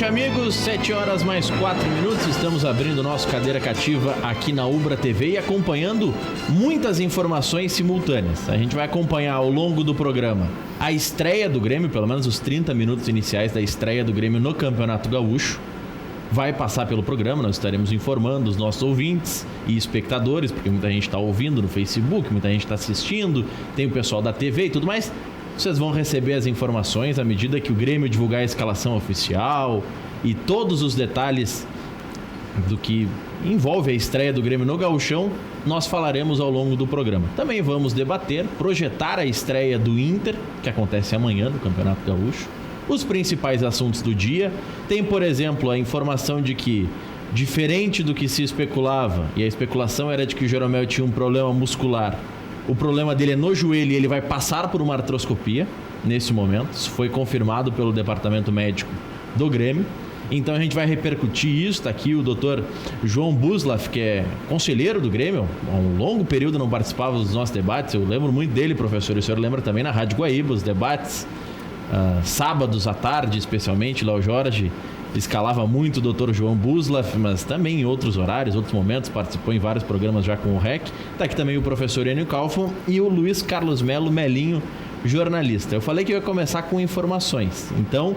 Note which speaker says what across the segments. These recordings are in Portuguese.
Speaker 1: noite, amigos. 7 horas mais 4 minutos. Estamos abrindo o nosso Cadeira Cativa aqui na Ubra TV e acompanhando muitas informações simultâneas. A gente vai acompanhar ao longo do programa a estreia do Grêmio, pelo menos os 30 minutos iniciais da estreia do Grêmio no Campeonato Gaúcho. Vai passar pelo programa, nós estaremos informando os nossos ouvintes e espectadores, porque muita gente está ouvindo no Facebook, muita gente está assistindo, tem o pessoal da TV e tudo mais. Vocês vão receber as informações à medida que o Grêmio divulgar a escalação oficial e todos os detalhes do que envolve a estreia do Grêmio no Gauchão, nós falaremos ao longo do programa. Também vamos debater, projetar a estreia do Inter, que acontece amanhã no Campeonato Gaúcho, os principais assuntos do dia. Tem, por exemplo, a informação de que, diferente do que se especulava, e a especulação era de que o Jeromel tinha um problema muscular, o problema dele é no joelho e ele vai passar por uma artroscopia nesse momento. Isso foi confirmado pelo departamento médico do Grêmio. Então a gente vai repercutir isso. Está aqui o doutor João Buslaf, que é conselheiro do Grêmio. Há um longo período não participava dos nossos debates. Eu lembro muito dele, professor. E o senhor lembra também na Rádio Guaíba, os debates. Sábados à tarde, especialmente, lá o Jorge escalava muito o doutor João Buslaf, mas também em outros horários, outros momentos, participou em vários programas já com o REC. Está aqui também o professor Enio Kaufmann e o Luiz Carlos Melo Melinho, jornalista. Eu falei que eu ia começar com informações. Então,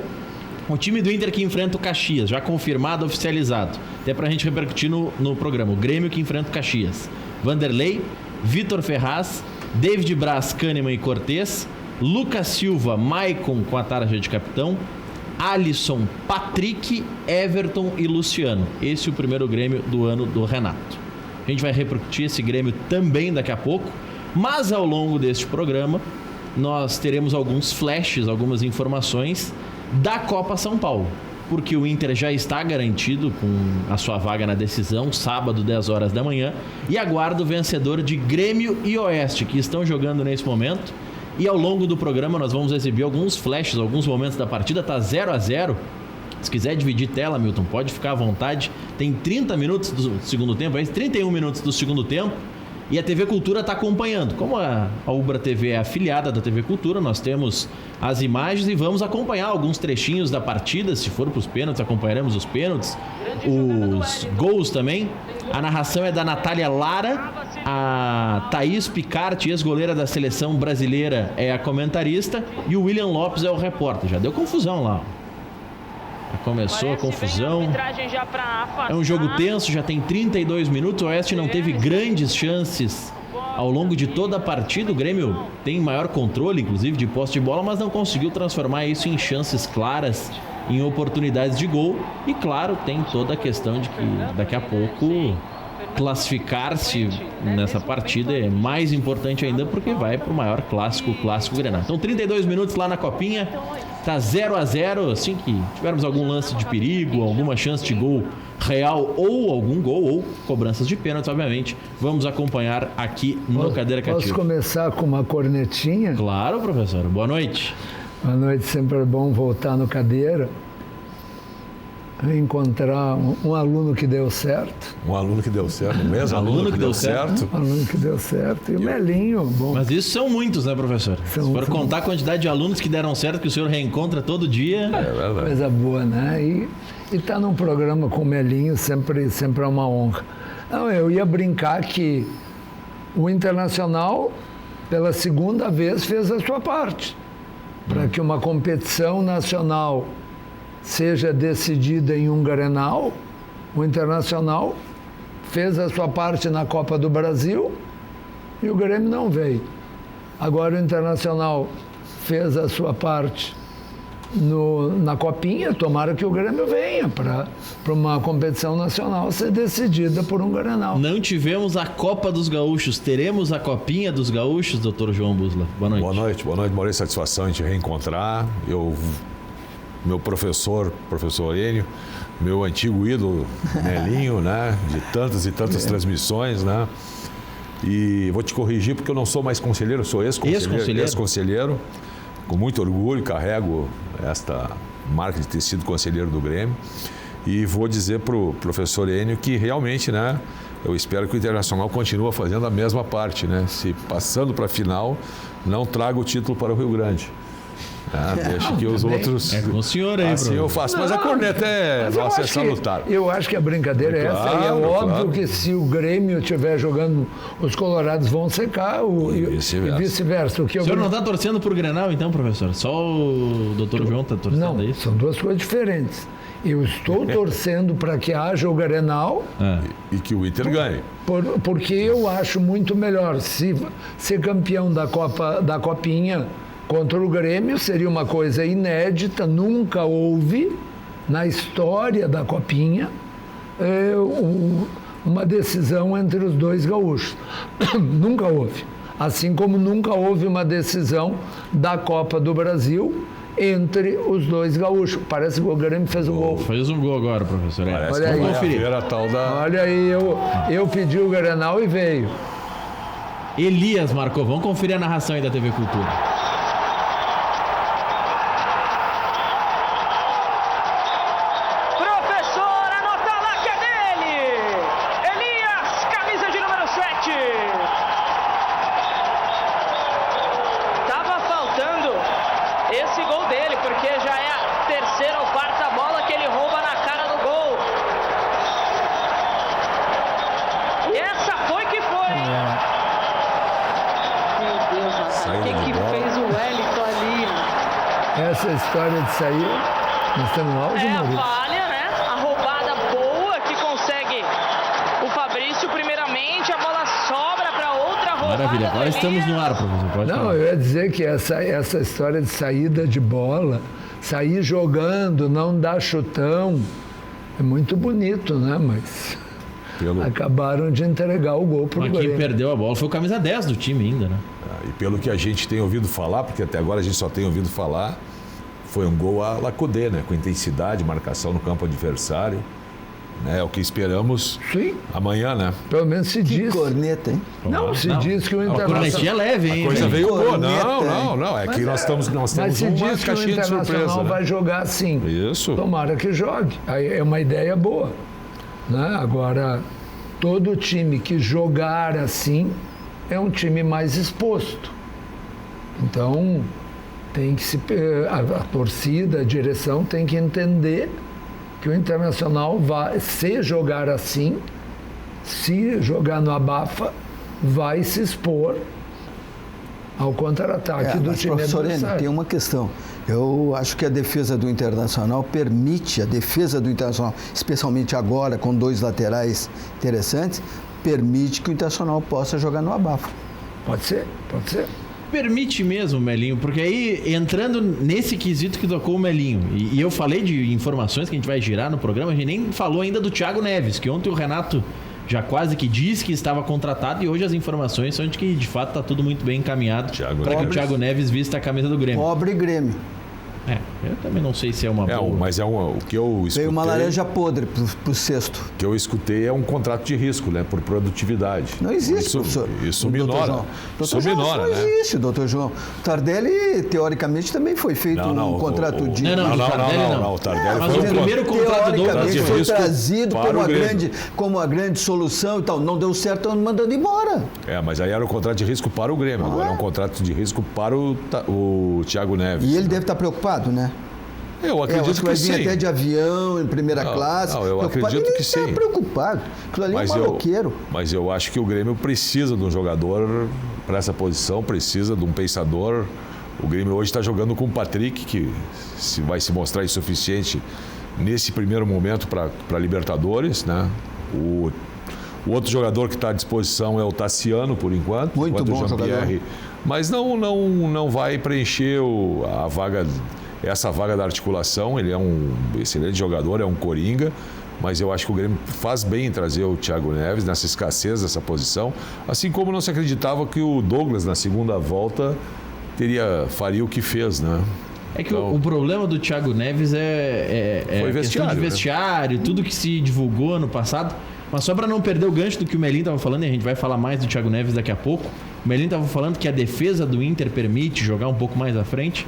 Speaker 1: o time do Inter que enfrenta o Caxias, já confirmado, oficializado, até para a gente repercutir no programa. O Grêmio que enfrenta o Caxias: Vanderlei, Vitor Ferraz, David Braz, Kahneman e Cortez, Lucas Silva, Maicon com a tarja de capitão, Alisson, Patrick, Everton e Luciano. Esse é o primeiro Grêmio do ano do Renato. A gente vai repercutir esse Grêmio também daqui a pouco, mas ao longo deste programa nós teremos alguns flashes, algumas informações da Copa São Paulo, porque o Inter já está garantido com a sua vaga na decisão, sábado, 10 horas da manhã, e aguarda o vencedor de Grêmio e Oeste, que estão jogando nesse momento. E ao longo do programa nós vamos exibir alguns flashes, alguns momentos da partida. Tá 0-0. Se quiser dividir tela, Milton, pode ficar à vontade. Tem 30 minutos do segundo tempo, 31 minutos do segundo tempo. E a TV Cultura está acompanhando. Como a Ubra TV é afiliada da TV Cultura, nós temos as imagens e vamos acompanhar alguns trechinhos da partida. Se for para os pênaltis, acompanharemos os pênaltis, os gols também. A narração é da Natália Lara, a Thaís Picarte, ex-goleira da seleção brasileira, é a comentarista, e o William Lopes é o repórter. Já deu confusão lá. Já começou a confusão. É um jogo tenso, já tem 32 minutos. O Oeste não teve grandes chances ao longo de toda a partida. O Grêmio tem maior controle, inclusive, de posse de bola, mas não conseguiu transformar isso em chances claras, em oportunidades de gol. E claro, tem toda a questão de que daqui a pouco classificar-se nessa partida é mais importante ainda, porque vai para o maior clássico, o Clássico Grenal. Então 32 minutos lá na Copinha, tá 0-0, assim que tivermos algum lance de perigo, alguma chance de gol real ou algum gol ou cobranças de pênalti, obviamente, vamos acompanhar aqui no Cadeira Cativa.
Speaker 2: Posso começar com uma cornetinha?
Speaker 1: Claro, professor. Boa noite.
Speaker 2: Boa noite, sempre é bom voltar no Cadeira, encontrar um aluno que deu certo.
Speaker 3: Um aluno que deu certo, o mesmo aluno que deu certo.
Speaker 2: Um aluno que deu certo. E o Melinho, bom.
Speaker 1: Mas isso são muitos, né, professor? Se for contar a quantidade de alunos que deram certo, que o senhor reencontra todo dia.
Speaker 3: É verdade.
Speaker 2: Coisa boa, né? E estar num programa com o Melinho sempre é uma honra. Não, eu ia brincar que o Internacional, pela segunda vez, fez a sua parte para que uma competição nacional seja decidida em um Grenal. O Internacional fez a sua parte na Copa do Brasil e o Grêmio não veio. Agora o Internacional fez a sua parte na Copinha, tomara que o Grêmio venha para uma competição nacional ser decidida por um Grenal.
Speaker 1: Não tivemos a Copa dos Gaúchos, teremos a Copinha dos Gaúchos, doutor João Buslaf. Boa noite.
Speaker 3: Boa noite, Maurício. Satisfação em te reencontrar. Meu professor Enio, meu antigo ídolo, Melinho, né? De tantas e tantas transmissões, né? E vou te corrigir porque eu não sou mais conselheiro, sou ex-conselheiro. Com muito orgulho, carrego esta marca de ter sido conselheiro do Grêmio. E vou dizer para o professor Enio que realmente, né? Eu espero que o Internacional continue fazendo a mesma parte, né? Se passando para a final, não traga o título para o Rio Grande. Deixa que os outros...
Speaker 1: É com o senhor aí,
Speaker 3: Assim eu faço. Mas a corneta
Speaker 2: Mas eu
Speaker 3: nossa, é
Speaker 2: acho que-
Speaker 3: salutar.
Speaker 2: Eu acho que a brincadeira é essa. E é
Speaker 3: Claro,
Speaker 2: óbvio
Speaker 3: claro.
Speaker 2: que se o Grêmio estiver jogando, os colorados vão secar
Speaker 3: E vice-versa.
Speaker 2: vice-versa. O que
Speaker 1: O
Speaker 2: eu
Speaker 1: senhor não está torcendo por Grenal, então, professor? Só o doutor João está torcendo
Speaker 2: Não,
Speaker 1: aí?
Speaker 2: são duas coisas diferentes. Eu estou torcendo para que haja o Grenal,
Speaker 3: E que o Inter ganhe.
Speaker 2: porque eu acho muito melhor se ser campeão da Copinha contra o Grêmio seria uma coisa inédita, nunca houve na história da Copinha uma decisão entre os dois gaúchos. Nunca houve. Assim como nunca houve uma decisão da Copa do Brasil entre os dois gaúchos. Parece que o Grêmio fez um gol.
Speaker 1: Fez um gol agora, professor.
Speaker 3: Parece
Speaker 2: Olha
Speaker 3: que
Speaker 2: aí.
Speaker 3: vai
Speaker 1: Conferir.
Speaker 3: haver a tal da...
Speaker 2: Olha aí, eu pedi o Grenal e veio.
Speaker 1: Elias marcou. Vamos conferir a narração aí da TV Cultura.
Speaker 4: Professor, anota lá que é dele! Elias, camisa de número 7. Tava faltando esse gol dele, porque já é a terceira ou quarta bola que ele rouba na cara do gol. E essa foi que foi, hein? Meu Deus, rapaz, o
Speaker 3: Saída de
Speaker 4: que
Speaker 3: bola.
Speaker 4: fez o Wellington ali?
Speaker 2: Essa história de sair. Nós temos um áudio,
Speaker 4: É a
Speaker 2: Maurício?
Speaker 4: falha, né? A roubada boa que consegue o Fabrício primeiramente, a bola sobra para outra roubada.
Speaker 1: Maravilha. Agora
Speaker 4: do
Speaker 1: estamos no
Speaker 4: Elias.
Speaker 1: ar, professor. Pode
Speaker 2: Não,
Speaker 1: falar.
Speaker 2: eu ia dizer que essa história de saída de bola, sair jogando, não dar chutão, é muito bonito, né? Mas acabaram de entregar o gol pro
Speaker 1: Mas quem
Speaker 2: Grêmio.
Speaker 1: perdeu a bola foi o camisa 10 do time ainda, né?
Speaker 3: E pelo que a gente tem ouvido falar, porque até agora a gente só tem ouvido falar, foi um gol a Lacudê, né? Com intensidade, marcação no campo adversário. Né? É o que esperamos
Speaker 2: Sim,
Speaker 3: amanhã, né?
Speaker 2: pelo menos se
Speaker 5: Que
Speaker 2: diz.
Speaker 5: corneta, hein?
Speaker 2: Não, se diz que o
Speaker 1: A cornetinha
Speaker 2: Internacional...
Speaker 1: leve, hein?
Speaker 3: A coisa veio boa.
Speaker 5: corneta,
Speaker 3: Não. É que nós temos
Speaker 2: Mas
Speaker 3: uma
Speaker 2: se diz que o
Speaker 3: caixinha de
Speaker 2: Internacional
Speaker 3: surpresa.
Speaker 2: vai
Speaker 3: Né?
Speaker 2: jogar assim.
Speaker 3: Isso.
Speaker 2: Tomara que jogue. Aí é uma ideia boa. Né? Agora, todo time que jogar assim é um time mais exposto. Então, tem que a torcida, a direção tem que entender que o Internacional vai, se jogar assim, se jogar no abafa, vai se expor ao contra-ataque do
Speaker 5: Mas,
Speaker 2: time
Speaker 5: professor N,
Speaker 2: adversário.
Speaker 5: tem uma questão. Eu acho que a defesa do Internacional permite, especialmente agora, com dois laterais interessantes, permite que o Internacional possa jogar no abafa.
Speaker 2: Pode ser, pode ser.
Speaker 1: Permite mesmo, Melinho, porque aí, entrando nesse quesito que tocou o Melinho, e eu falei de informações que a gente vai girar no programa, a gente nem falou ainda do Thiago Neves, que ontem o Renato já quase que disse que estava contratado, e hoje as informações são de que, de fato, está tudo muito bem encaminhado para que o Thiago Neves vista a camisa do Grêmio.
Speaker 5: Pobre Grêmio.
Speaker 1: Eu também não sei se é uma boa.
Speaker 3: Mas o que eu escutei...
Speaker 5: Veio uma laranja podre pro sexto.
Speaker 3: O que eu escutei é um contrato de risco, né? Por produtividade.
Speaker 5: Não existe,
Speaker 3: isso,
Speaker 5: professor.
Speaker 3: Isso
Speaker 5: Doutor
Speaker 3: minora.
Speaker 5: João.
Speaker 3: Isso
Speaker 5: Doutor João,
Speaker 3: minora,
Speaker 5: não
Speaker 3: né?
Speaker 5: existe, doutor João. Tardelli, teoricamente, também foi feito um contrato de...
Speaker 1: Não, do Tardelli não.
Speaker 3: O Tardelli
Speaker 1: Mas
Speaker 3: foi
Speaker 1: o primeiro contrato do
Speaker 5: Teoricamente
Speaker 3: de
Speaker 5: foi
Speaker 3: risco
Speaker 5: trazido
Speaker 3: para o Grêmio.
Speaker 5: como a grande solução e tal. Não deu certo, estão mandando embora.
Speaker 3: Mas aí era um contrato de risco para o Grêmio. Agora é um contrato de risco para o Thiago Neves.
Speaker 5: E ele deve estar preocupado, né?
Speaker 3: Eu acredito
Speaker 5: acho que vai
Speaker 3: que
Speaker 5: vir
Speaker 3: sim.
Speaker 5: até de avião, em primeira classe.
Speaker 3: Eu
Speaker 5: Preocupado,
Speaker 3: acredito
Speaker 5: ele
Speaker 3: que
Speaker 5: está
Speaker 3: sim.
Speaker 5: preocupado. Aquilo ali é um maloqueiro.
Speaker 3: Mas eu acho que o Grêmio precisa de um jogador para essa posição, precisa de um pensador. O Grêmio hoje está jogando com o Patrick, que vai se mostrar insuficiente nesse primeiro momento para Libertadores, né? O outro jogador que está à disposição é o Tassiano, por enquanto.
Speaker 5: Muito bom
Speaker 3: o Jean-Pierre, mas não vai preencher essa vaga da articulação. Ele é um excelente jogador, é um coringa, mas eu acho que o Grêmio faz bem em trazer o Thiago Neves nessa escassez dessa posição, assim como não se acreditava que o Douglas na segunda volta faria o que fez, né?
Speaker 1: É que o problema do Thiago Neves é questão de vestiário, tudo que se divulgou no passado. Mas só para não perder o gancho do que o Melinho estava falando, e a gente vai falar mais do Thiago Neves daqui a pouco, o Melinho estava falando que a defesa do Inter permite jogar um pouco mais à frente.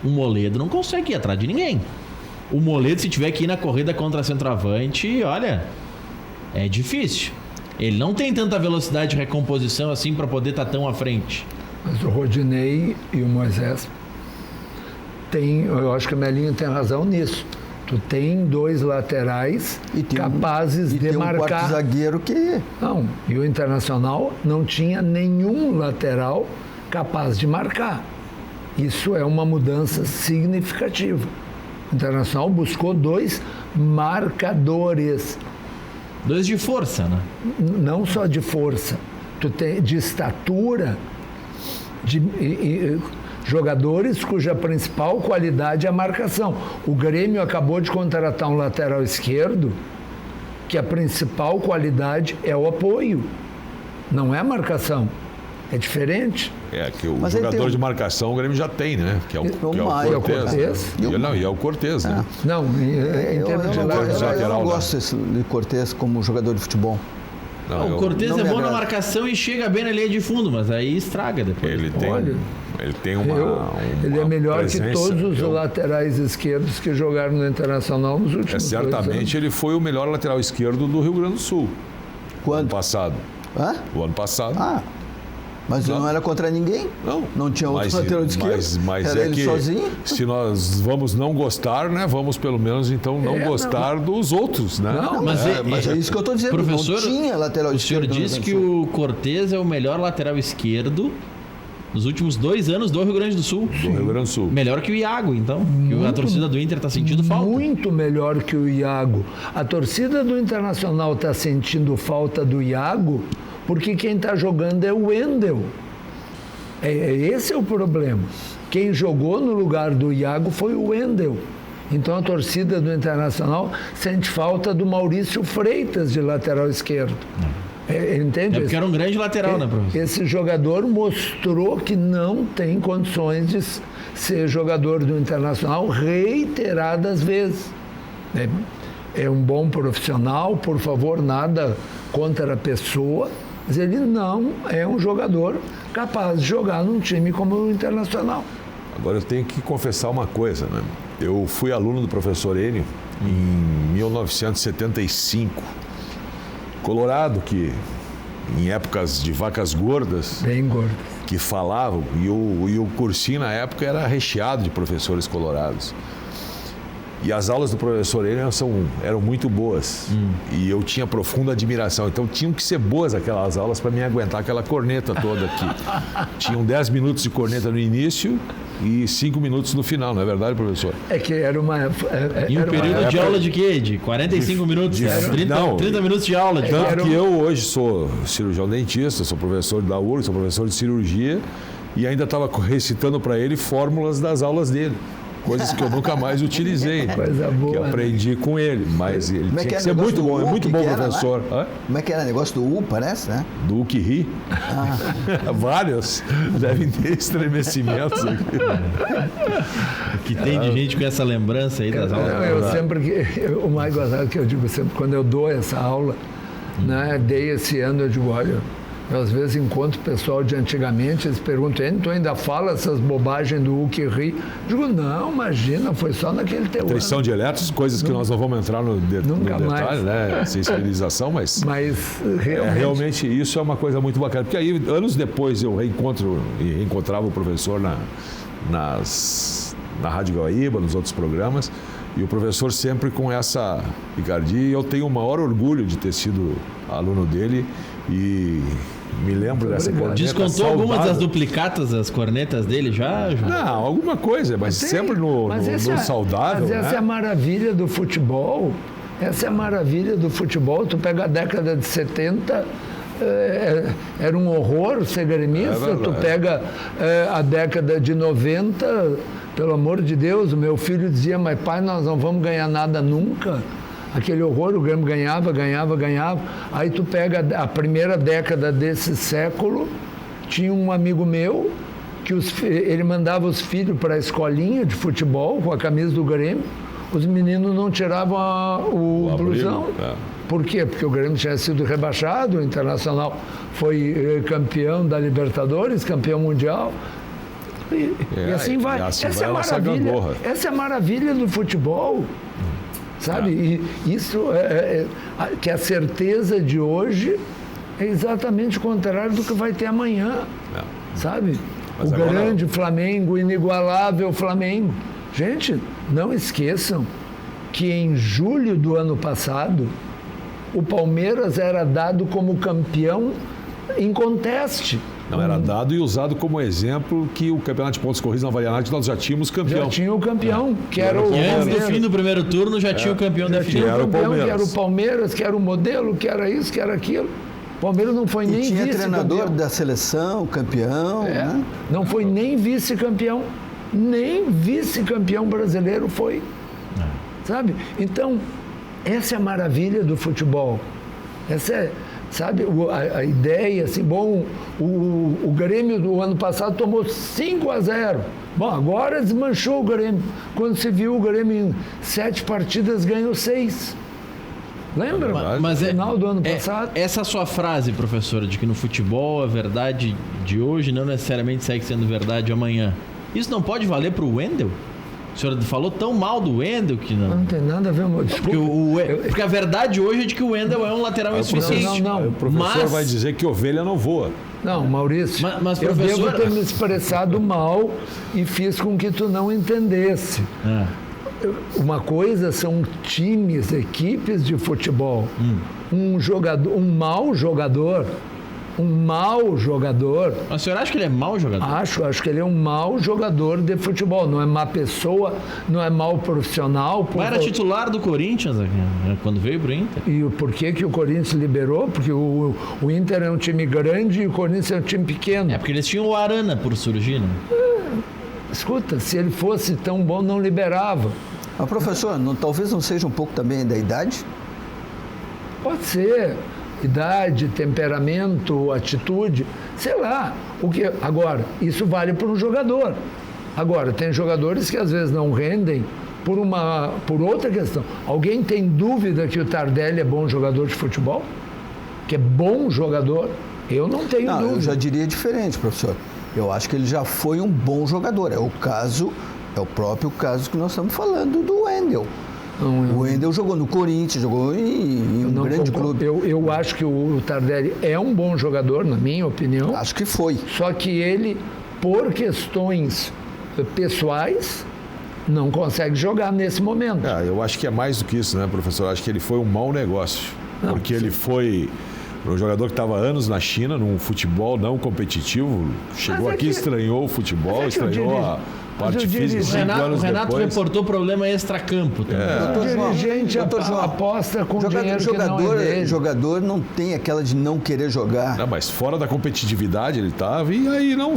Speaker 1: O Moledo não consegue ir atrás de ninguém. O Moledo, se tiver que ir na corrida contra centroavante, olha, é difícil. Ele não tem tanta velocidade de recomposição assim para poder estar tão à frente.
Speaker 2: Mas o Rodinei e o Moisés eu acho que o Melinho tem razão nisso. Tu tem 2 laterais capazes de
Speaker 5: tem
Speaker 2: marcar.
Speaker 5: Um quarto zagueiro que...
Speaker 2: Não, e o Internacional não tinha nenhum lateral capaz de marcar. Isso é uma mudança significativa. O Internacional buscou 2 marcadores.
Speaker 1: 2 de força, né?
Speaker 2: Não só de força, tu tem de estatura, de jogadores cuja principal qualidade é a marcação. O Grêmio acabou de contratar um lateral esquerdo que a principal qualidade é o apoio, não é a marcação. É diferente.
Speaker 3: Que o jogador de marcação o Grêmio já tem, né? Que é o Cortez. E é o Cortez, né?
Speaker 2: Não, em termos de lateral.
Speaker 5: Eu não gosto de Cortez como jogador de futebol.
Speaker 1: O Cortez é bom na marcação e chega bem na linha de fundo, mas aí estraga depois.
Speaker 3: Ele tem uma
Speaker 2: ele é melhor
Speaker 3: presença,
Speaker 2: que todos os laterais esquerdos que jogaram no Internacional nos últimos 2 anos.
Speaker 3: Certamente ele foi o melhor lateral esquerdo do Rio Grande do Sul.
Speaker 5: Quando?
Speaker 3: Ano passado.
Speaker 5: Hã?
Speaker 3: O ano passado.
Speaker 5: Mas não era contra ninguém? Não tinha outro lateral esquerdo?
Speaker 3: Mas
Speaker 5: era
Speaker 3: é
Speaker 5: ele
Speaker 3: que
Speaker 5: sozinho?
Speaker 3: Se nós vamos não gostar, né? Vamos pelo menos então não gostar dos outros, né?
Speaker 2: Não,
Speaker 5: mas é isso que eu estou dizendo.
Speaker 1: Professor,
Speaker 5: não tinha lateral esquerdo.
Speaker 1: O senhor disse que o Cortez é o melhor lateral esquerdo nos últimos 2 anos do Rio Grande do Sul.
Speaker 3: Do Rio Grande do Sul.
Speaker 1: Melhor que o Iago, então. Que a torcida do Inter está sentindo falta.
Speaker 2: Muito melhor que o Iago. A torcida do Internacional está sentindo falta do Iago porque quem está jogando é o Wendel. Esse é o problema. Quem jogou no lugar do Iago foi o Wendel. Então a torcida do Internacional sente falta do Maurício Freitas de lateral esquerdo. Entende?
Speaker 1: Porque era um grande lateral, né, professor?
Speaker 2: Esse jogador mostrou que não tem condições de ser jogador do Internacional reiteradas vezes. É um bom profissional, por favor, nada contra a pessoa, mas ele não é um jogador capaz de jogar num time como o Internacional.
Speaker 3: Agora eu tenho que confessar uma coisa, né? Eu fui aluno do professor Enio em 1975. Colorado, que em épocas de vacas gordas,
Speaker 2: bem gordas,
Speaker 3: que falavam, e o cursinho na época era recheado de professores colorados. E as aulas do professor Enio eram muito boas. E eu tinha profunda admiração. Então tinham que ser boas aquelas aulas para me aguentar aquela corneta toda aqui. Tinham 10 minutos de corneta no início e 5 minutos no final, não é verdade, professor?
Speaker 2: É que era uma...
Speaker 1: E um período de aula de quê? De 45 minutos? 30 minutos de aula.
Speaker 3: Tanto que eu hoje sou cirurgião dentista, sou professor da URGS, sou professor de cirurgia e ainda estava recitando para ele fórmulas das aulas dele. Coisas que eu nunca mais utilizei,
Speaker 2: coisa boa,
Speaker 3: que aprendi com ele, mas ele tinha que ser muito bom, é muito bom professor.
Speaker 5: Como é que era o negócio do U, parece, né?
Speaker 3: Do que ri? Vários devem ter estremecimentos aqui.
Speaker 1: Que tem de gente com essa lembrança aí das aulas.
Speaker 2: O mais gozado que eu digo sempre, quando eu dou essa aula, né, dei esse ano, eu digo, olha... Eu, às vezes, encontro pessoal de antigamente, eles perguntam, tu ainda fala essas bobagens do U que ri? Eu digo, não, imagina, foi só naquele teu
Speaker 3: Tensão de elétrons, coisas que nós não vamos entrar no detalhe, né? Sensibilização, mas realmente isso é uma coisa muito bacana. Porque aí, anos depois, eu reencontrava o professor na Rádio Guaíba, nos outros programas, e o professor sempre com essa picardia, e eu tenho o maior orgulho de ter sido aluno dele, e me lembro dessa corneta.
Speaker 1: Descontou algumas das duplicatas, as cornetas dele já?
Speaker 3: Não, alguma coisa, mas sempre no saudável.
Speaker 2: Mas essa é a maravilha do futebol. Essa é a maravilha do futebol. Tu pega a década de 70, era um horror ser gremista. Tu pega a década de 90, pelo amor de Deus, o meu filho dizia, mas pai, nós não vamos ganhar nada nunca. Aquele horror, o Grêmio ganhava. Aí tu pega a primeira década desse século, tinha um amigo meu que ele mandava os filhos para a escolinha de futebol com a camisa do Grêmio, os meninos não tiravam o blusão. Por quê? Porque o Grêmio tinha sido rebaixado, o Internacional foi campeão da Libertadores, campeão mundial. E assim vai. Essa é a maravilha. Essa é a maravilha do futebol. Sabe? E isso que a certeza de hoje é exatamente o contrário do que vai ter amanhã. Sabe? Mas o grande Flamengo, o inigualável Flamengo. Gente, não esqueçam que em julho do ano passado, o Palmeiras era dado como campeão em conteste.
Speaker 3: Não, era dado e usado como exemplo que o campeonato de pontos corridos não valia nada, que nós já tínhamos campeão.
Speaker 2: Já tinha o campeão, que era o
Speaker 1: E antes do
Speaker 2: Palmeiras.
Speaker 1: fim do primeiro turno já tinha o campeão
Speaker 2: Já
Speaker 1: definido.
Speaker 2: tinha
Speaker 3: era
Speaker 2: o
Speaker 3: o
Speaker 2: campeão, que
Speaker 3: Palmeiras.
Speaker 2: era o Palmeiras, que era o modelo, que era isso, que era aquilo. O Palmeiras não foi
Speaker 5: E
Speaker 2: nem
Speaker 5: tinha
Speaker 2: vice-campeão.
Speaker 5: treinador da seleção, campeão, né?
Speaker 2: Não foi nem vice-campeão. Nem vice-campeão brasileiro foi. Sabe? Então, essa é a maravilha do futebol. Essa é, sabe, a ideia, assim, bom, o Grêmio do ano passado tomou 5-0. Bom, agora desmanchou o Grêmio. Quando se viu o Grêmio em 7 partidas, ganhou 6. Lembra?
Speaker 1: Mas
Speaker 2: no final do ano passado.
Speaker 1: Essa sua frase, professora, de que no futebol a verdade de hoje não necessariamente segue sendo verdade amanhã. Isso não pode valer para o Wendel? O senhor falou tão mal do Wendel que não...
Speaker 2: Não tem nada a ver, amor.
Speaker 1: Porque,
Speaker 2: Desculpa.
Speaker 1: porque a verdade hoje é de que o Wendel é um lateral insuficiente.
Speaker 2: não.
Speaker 3: O professor
Speaker 1: Mas-
Speaker 3: vai dizer que ovelha não voa.
Speaker 2: Não, Maurício,
Speaker 1: Mas,
Speaker 2: eu
Speaker 1: professor-
Speaker 2: devo ter me expressado mal e fiz com que tu não entendesse.
Speaker 1: Ah.
Speaker 2: Uma coisa são times, equipes de futebol. Um mau jogador,
Speaker 1: Mas o senhor acha que ele é mau jogador?
Speaker 2: acho que ele é um mau jogador de futebol. Não é má pessoa, não é mau profissional.
Speaker 1: Mas era titular do Corinthians quando veio pro Inter.
Speaker 2: E por que o Corinthians liberou? Porque o Inter é um time grande e o Corinthians é um time pequeno.
Speaker 1: É porque eles tinham o Arana por surgir, né?
Speaker 2: Escuta, se ele fosse tão bom, não liberava.
Speaker 5: Mas, professor, talvez não seja um pouco também da idade?
Speaker 2: Pode ser. Idade, temperamento, atitude, sei lá. Agora, isso vale para um jogador. Agora, tem jogadores que às vezes não rendem por outra questão. Alguém tem dúvida que o Tardelli é bom jogador de futebol? Que é bom jogador? Eu não tenho
Speaker 5: Não,
Speaker 2: dúvida.
Speaker 5: eu já diria diferente, professor. Eu acho que ele já foi um bom jogador. É o próprio caso que nós estamos falando do Wendel. O Wendel jogou no Corinthians, jogou em um grande clube.
Speaker 2: Eu acho que o Tardelli é um bom jogador, na minha opinião.
Speaker 5: Acho que foi.
Speaker 2: Só que ele, por questões pessoais, não consegue jogar nesse momento.
Speaker 3: Eu acho que é mais do que isso, né, professor? Eu acho que ele foi um mau negócio. Porque ele foi um jogador que estava anos na China, num futebol não competitivo, chegou
Speaker 2: Mas é
Speaker 3: aqui,
Speaker 2: que-
Speaker 3: estranhou o futebol,
Speaker 2: mas é que eu
Speaker 3: estranhou
Speaker 2: diria-
Speaker 3: a
Speaker 2: mas
Speaker 3: parte
Speaker 2: eu diria-
Speaker 3: física,
Speaker 2: o
Speaker 3: 5
Speaker 1: O
Speaker 3: anos
Speaker 1: Renato
Speaker 3: depois.
Speaker 1: reportou problema extracampo também.
Speaker 2: O dirigente
Speaker 5: Doutor João,
Speaker 2: aposta com dinheiro que não é dele.
Speaker 5: Jogador não tem aquela de não querer jogar.
Speaker 3: Não, mas fora da competitividade ele estava e aí não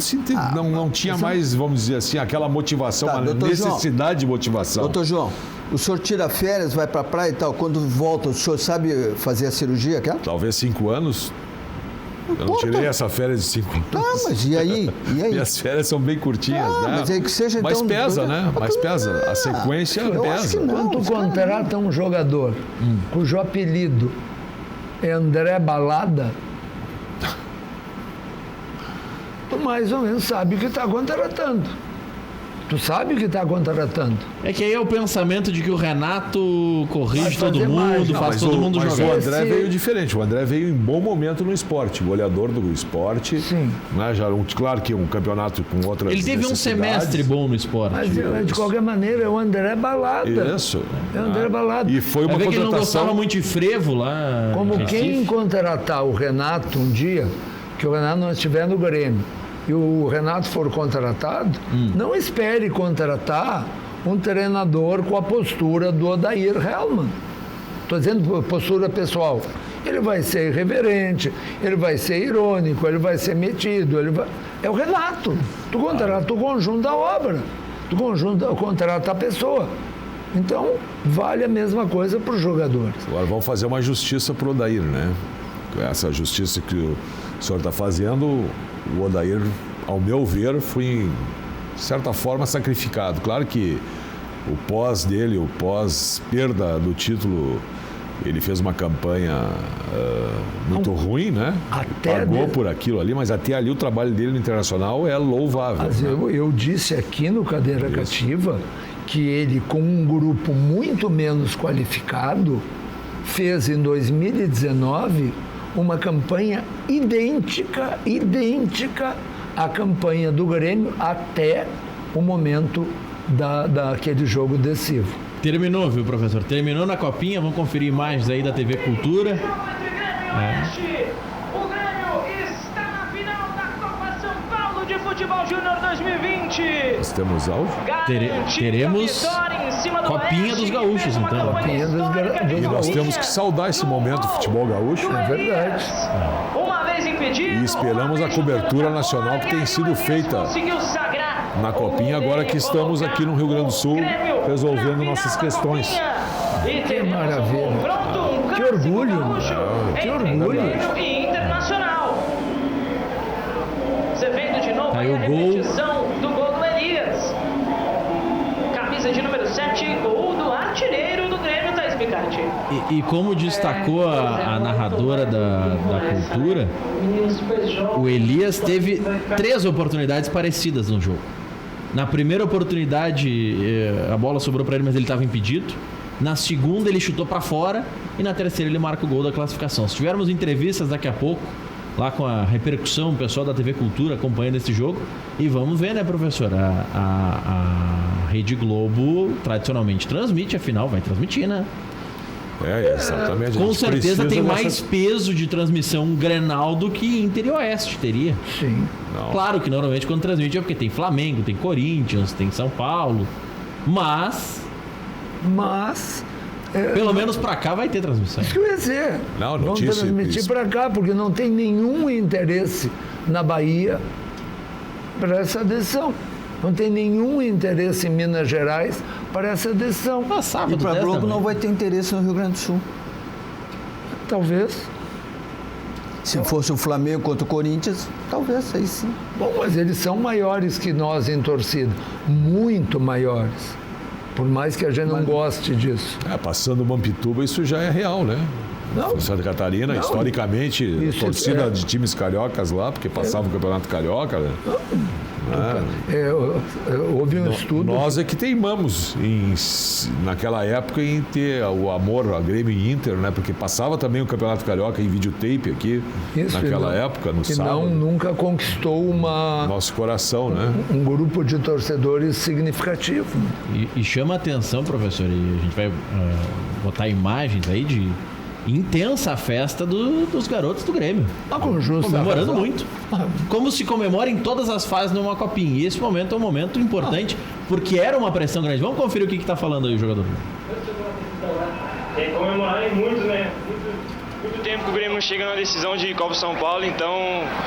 Speaker 3: tinha mais, vamos dizer assim, aquela motivação,
Speaker 5: Tá,
Speaker 3: uma
Speaker 5: doutor João.
Speaker 3: necessidade de motivação.
Speaker 5: Doutor João, o senhor tira férias, vai pra praia e tal, quando volta, o senhor sabe fazer a cirurgia aquela?
Speaker 3: Talvez 5 anos. Eu não
Speaker 5: Pô,
Speaker 3: tirei
Speaker 5: tá-
Speaker 3: essa férias de 5 anos.
Speaker 5: Ah, mas e aí? E aí?
Speaker 3: Minhas férias são bem curtinhas,
Speaker 5: Ah,
Speaker 3: né?
Speaker 5: mas aí que seja,
Speaker 3: Mas
Speaker 5: então,
Speaker 3: pesa, né? Mas
Speaker 5: Ah,
Speaker 3: pesa. A sequência
Speaker 5: eu acho
Speaker 3: pesa.
Speaker 5: que não.
Speaker 2: Quando tu
Speaker 5: os caras
Speaker 2: contrata um jogador cujo apelido é André Balada, tu mais ou menos sabe o que está contratando. Tu sabe o que está contratando.
Speaker 1: É que aí é o pensamento de que o Renato corrige
Speaker 2: Vai
Speaker 1: todo
Speaker 2: fazer
Speaker 1: mundo,
Speaker 2: mais. Não,
Speaker 1: faz
Speaker 3: Mas
Speaker 1: todo mundo
Speaker 3: mas
Speaker 1: jogar.
Speaker 3: o André
Speaker 2: Esse-
Speaker 3: veio diferente. O André veio em bom momento no esporte, goleador do esporte.
Speaker 2: Sim.
Speaker 3: Né? Claro que um campeonato com outras
Speaker 1: Ele teve um
Speaker 3: necessidades.
Speaker 1: semestre bom no esporte.
Speaker 2: Mas de qualquer maneira é o André Balada.
Speaker 3: Isso.
Speaker 2: É o André Balada.
Speaker 3: E foi
Speaker 1: Vai
Speaker 3: uma
Speaker 1: ver que ele não gostava
Speaker 3: contratação.
Speaker 1: muito de frevo lá.
Speaker 2: Como
Speaker 1: em
Speaker 2: quem
Speaker 1: Recife.
Speaker 2: contratar o Renato um dia, que o Renato não estiver no Grêmio, e o Renato for contratado, não espere contratar um treinador com a postura do Odair Hellmann. Estou dizendo postura pessoal. Ele vai ser irreverente, ele vai ser irônico, ele vai ser metido. É o Renato. Tu contrata o conjunto da obra, tu contrata a pessoa. Então, vale a mesma coisa para os jogadores.
Speaker 3: Agora vamos fazer uma justiça para o Odair, né? Essa justiça que o senhor está fazendo, o Odair, ao meu ver, foi, de certa forma, sacrificado. Claro que o pós dele, o pós-perda do título, ele fez uma campanha muito ruim, né?
Speaker 2: Até
Speaker 3: Pagou
Speaker 2: de-
Speaker 3: por aquilo ali, mas até ali o trabalho dele no Internacional é louvável.
Speaker 2: Mas
Speaker 3: né?
Speaker 2: eu disse aqui no Cadeira Cativa que ele, com um grupo muito menos qualificado, fez em 2019 uma campanha idêntica à campanha do Grêmio até o momento daquele jogo decisivo.
Speaker 1: Terminou, viu, professor? Terminou na Copinha, vamos conferir imagens aí da TV Cultura.
Speaker 4: O Grêmio está na final da Copa São Paulo de Futebol Júnior 2020.
Speaker 3: Nós temos áudio?
Speaker 1: Teremos Copinha dos Gaúchos, então.
Speaker 2: Copinha dos
Speaker 3: E nós
Speaker 2: Gaúchos.
Speaker 3: temos que saudar esse momento do futebol gaúcho.
Speaker 2: É verdade.
Speaker 4: Uma vez impedido,
Speaker 3: E esperamos a cobertura nacional que tem sido feita na Copinha, agora que estamos aqui no Rio Grande do Sul resolvendo nossas questões.
Speaker 2: Que maravilha. Que orgulho. Que orgulho.
Speaker 4: E Internacional. Você vendo de novo
Speaker 1: Aí o
Speaker 4: a
Speaker 1: gol.
Speaker 4: repetição do gol do Elias. Camisa de número 7, gol do artilheiro do Grêmio, Thaís Picatti.
Speaker 1: E como destacou a narradora da Cultura, o Elias teve 3 oportunidades parecidas no jogo. Na primeira oportunidade, a bola sobrou para ele, mas ele estava impedido. Na segunda, ele chutou para fora. E na terceira, ele marca o gol da classificação. Se tivermos entrevistas daqui a pouco, lá com a repercussão, o pessoal da TV Cultura acompanhando esse jogo. E vamos ver, né, professor? A Rede Globo tradicionalmente transmite, afinal, vai transmitir, né?
Speaker 3: Exatamente. A
Speaker 1: Com
Speaker 3: gente
Speaker 1: certeza
Speaker 3: precisa
Speaker 1: tem
Speaker 3: dessa-
Speaker 1: mais peso de transmissão Grenal do que Inter e Oeste teria.
Speaker 2: Sim.
Speaker 3: Não.
Speaker 1: Claro que normalmente quando transmite é porque tem Flamengo, tem Corinthians, tem São Paulo. Mas,
Speaker 2: Mas,
Speaker 1: pelo menos pra cá vai ter transmissão.
Speaker 2: isso que eu ia dizer.
Speaker 3: Não,
Speaker 2: Vamos
Speaker 3: notícia,
Speaker 2: transmitir
Speaker 3: isso.
Speaker 2: para cá, porque não tem nenhum interesse na Bahia para essa decisão. Não tem nenhum interesse em Minas Gerais para essa decisão.
Speaker 1: Mas sábado
Speaker 5: E para a
Speaker 1: 10
Speaker 5: Globo
Speaker 1: também.
Speaker 5: não vai ter interesse no Rio Grande do Sul.
Speaker 2: Talvez.
Speaker 5: Se fosse o Flamengo contra o Corinthians, talvez, aí sim.
Speaker 2: Bom, mas eles são maiores que nós em torcida. Muito maiores. Por mais que a gente não goste disso.
Speaker 3: Passando o Mampituba, isso já é real, né?
Speaker 2: Não.
Speaker 3: Em Santa Catarina,
Speaker 2: Não.
Speaker 3: historicamente,
Speaker 2: Isso
Speaker 3: torcida
Speaker 2: é-
Speaker 3: de times cariocas lá, porque passava o Campeonato Carioca. Né?
Speaker 2: Houve um estudo.
Speaker 3: Nós é que teimamos naquela época em ter o amor a Grêmio e Inter, né? Porque passava também o Campeonato Carioca em videotape aqui,
Speaker 2: Isso,
Speaker 3: naquela
Speaker 2: e não-
Speaker 3: época, no
Speaker 2: que
Speaker 3: sábado.
Speaker 2: nunca conquistou
Speaker 3: Nosso coração, né?
Speaker 2: um grupo de torcedores significativo.
Speaker 1: E chama a atenção, professor, e a gente vai botar imagens aí de intensa festa dos garotos do Grêmio.
Speaker 2: Com justa
Speaker 1: Comemorando
Speaker 2: razão.
Speaker 1: muito. Como se comemora em todas as fases numa copinha. E esse momento é um momento importante, porque era uma pressão grande. Vamos conferir o que está falando aí o jogador.
Speaker 6: Tem que comemorarem muito, né?
Speaker 7: Muito tempo que o Grêmio não chega na decisão de Copa São Paulo, então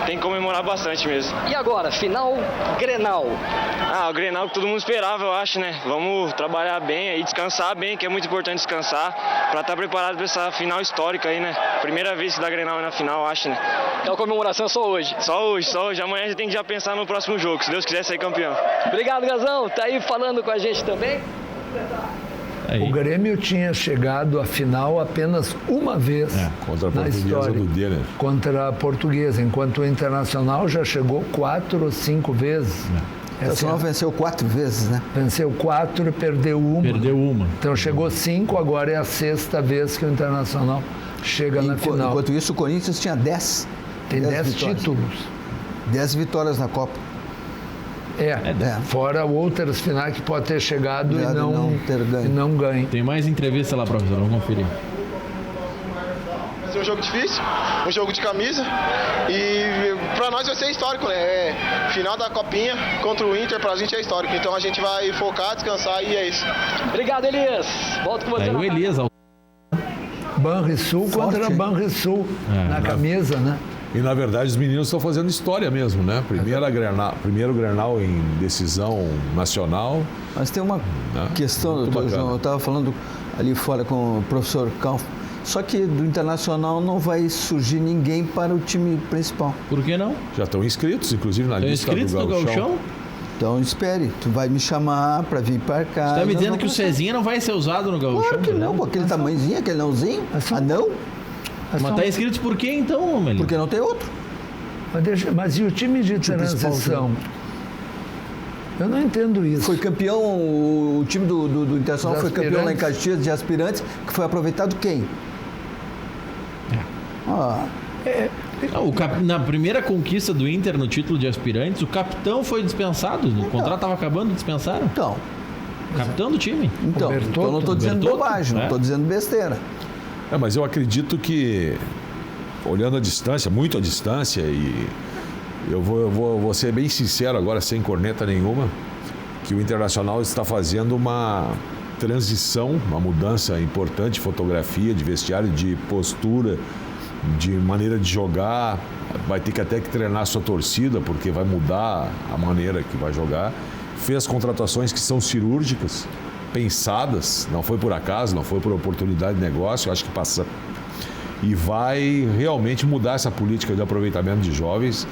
Speaker 7: tem que comemorar bastante mesmo.
Speaker 8: E agora, final Grenal.
Speaker 7: O Grenal que todo mundo esperava, eu acho, né? Vamos trabalhar bem aí, descansar bem, que é muito importante descansar, pra estar preparado pra essa final histórica aí, né? Primeira vez que dá Grenal na final, eu acho, né?
Speaker 8: Então a comemoração é só hoje.
Speaker 7: Só hoje. Amanhã a gente tem que já pensar no próximo jogo, se Deus quiser sair campeão.
Speaker 8: Obrigado, Gazão. Tá aí falando com a gente também.
Speaker 1: Aí.
Speaker 2: O Grêmio tinha chegado à final apenas uma vez
Speaker 3: Contra a
Speaker 2: na
Speaker 3: Portuguesa
Speaker 2: história.
Speaker 3: do Denner.
Speaker 2: Contra a Portuguesa, enquanto o Internacional já chegou 4 ou 5 vezes.
Speaker 5: O Internacional venceu 4 vezes, né?
Speaker 2: Venceu 4 e perdeu uma.
Speaker 1: Perdeu uma.
Speaker 2: Então chegou 5, agora é a 6ª vez que o Internacional chega na final.
Speaker 5: Enquanto isso, o Corinthians tinha 10.
Speaker 2: Tem 10
Speaker 5: vitórias.
Speaker 2: títulos.
Speaker 5: 10 vitórias na Copa.
Speaker 2: Fora outras finais que pode ter chegado e
Speaker 5: não ter ganho.
Speaker 2: e não ganho.
Speaker 1: Tem mais entrevista lá, professor. Vamos conferir.
Speaker 9: Vai ser um jogo difícil, um jogo de camisa e pra nós vai ser histórico, né? Final da Copinha contra o Inter pra gente é histórico, então a gente vai focar, descansar e é isso.
Speaker 8: Obrigado, Elias. Volto com você.
Speaker 1: Aí o Elias.
Speaker 2: Banrisul contra
Speaker 5: Forte, hein?
Speaker 2: Banrisul na camisa, né?
Speaker 3: E, na verdade, os meninos estão fazendo história mesmo, né? Primeiro Grenal em decisão nacional.
Speaker 5: Mas tem uma questão,
Speaker 3: Muito
Speaker 5: doutor
Speaker 3: bacana.
Speaker 5: João, eu estava falando ali fora com o professor Calf, só que do Internacional não vai surgir ninguém para o time principal.
Speaker 1: Por que não?
Speaker 3: Já estão inscritos, inclusive, na
Speaker 1: Estão
Speaker 3: lista
Speaker 1: inscritos
Speaker 3: do
Speaker 1: no
Speaker 3: Gauchão.
Speaker 1: Gauchão?
Speaker 5: Então espere, tu vai me chamar para vir para cá.
Speaker 1: Você tá me
Speaker 5: nós
Speaker 1: dizendo
Speaker 5: vamos
Speaker 1: que o
Speaker 5: conversar.
Speaker 1: Cezinha não vai ser usado no Gauchão?
Speaker 5: Claro que
Speaker 1: né?
Speaker 5: não, com aquele tamanhozinho, aquele nãozinho. Não,
Speaker 1: Mas tá inscrito por quê então, Melino?
Speaker 5: porque não tem outro.
Speaker 2: Mas e o time de
Speaker 5: principal
Speaker 2: transição? Eu não entendo isso.
Speaker 5: Foi campeão, o time do Internacional
Speaker 2: Dos
Speaker 5: foi campeão lá em
Speaker 2: aspirantes.
Speaker 5: Caxias de aspirantes, que foi aproveitado quem?
Speaker 1: Na primeira conquista do Inter no título de aspirantes, o capitão foi dispensado. O contrato estava acabando, dispensaram.
Speaker 5: Então,
Speaker 1: Capitão do time.
Speaker 5: Então eu não estou dizendo bobagem, não estou dizendo besteira.
Speaker 3: Mas eu acredito que, olhando a distância, muito a distância, e eu vou ser bem sincero agora, sem corneta nenhuma, que o Internacional está fazendo uma transição, uma mudança importante de fotografia, de vestiário, de postura, de maneira de jogar. Vai ter que até que treinar a sua torcida, porque vai mudar a maneira que vai jogar. Fez contratações que são cirúrgicas, pensadas, não foi por acaso, não foi por oportunidade de negócio, acho que passa. E vai realmente mudar essa política de aproveitamento de jovens,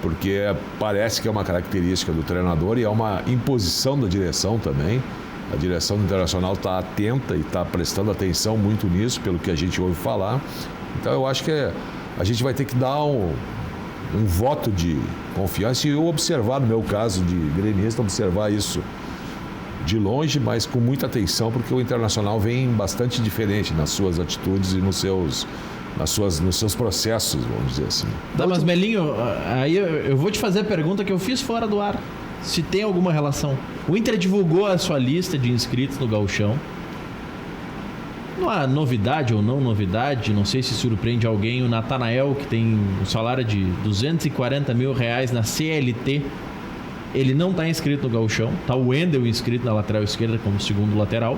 Speaker 3: porque parece que é uma característica do treinador e é uma imposição da direção também. A direção do Internacional está atenta e está prestando atenção muito nisso, pelo que a gente ouve falar. Então eu acho que a gente vai ter que dar um voto de confiança e eu observar, no meu caso de gremista, observar isso de longe, mas com muita atenção, porque o Internacional vem bastante diferente nas suas atitudes e nos seus processos, vamos dizer assim.
Speaker 1: Tá, mas Melinho, aí eu vou te fazer a pergunta que eu fiz fora do ar. Se tem alguma relação. O Inter divulgou a sua lista de inscritos no Gauchão. Não há novidade ou não novidade, não sei se surpreende alguém, o Natanael, que tem um salário de R$240 mil na CLT, ele não está inscrito no Gauchão. Está o Wendel inscrito na lateral esquerda como segundo lateral.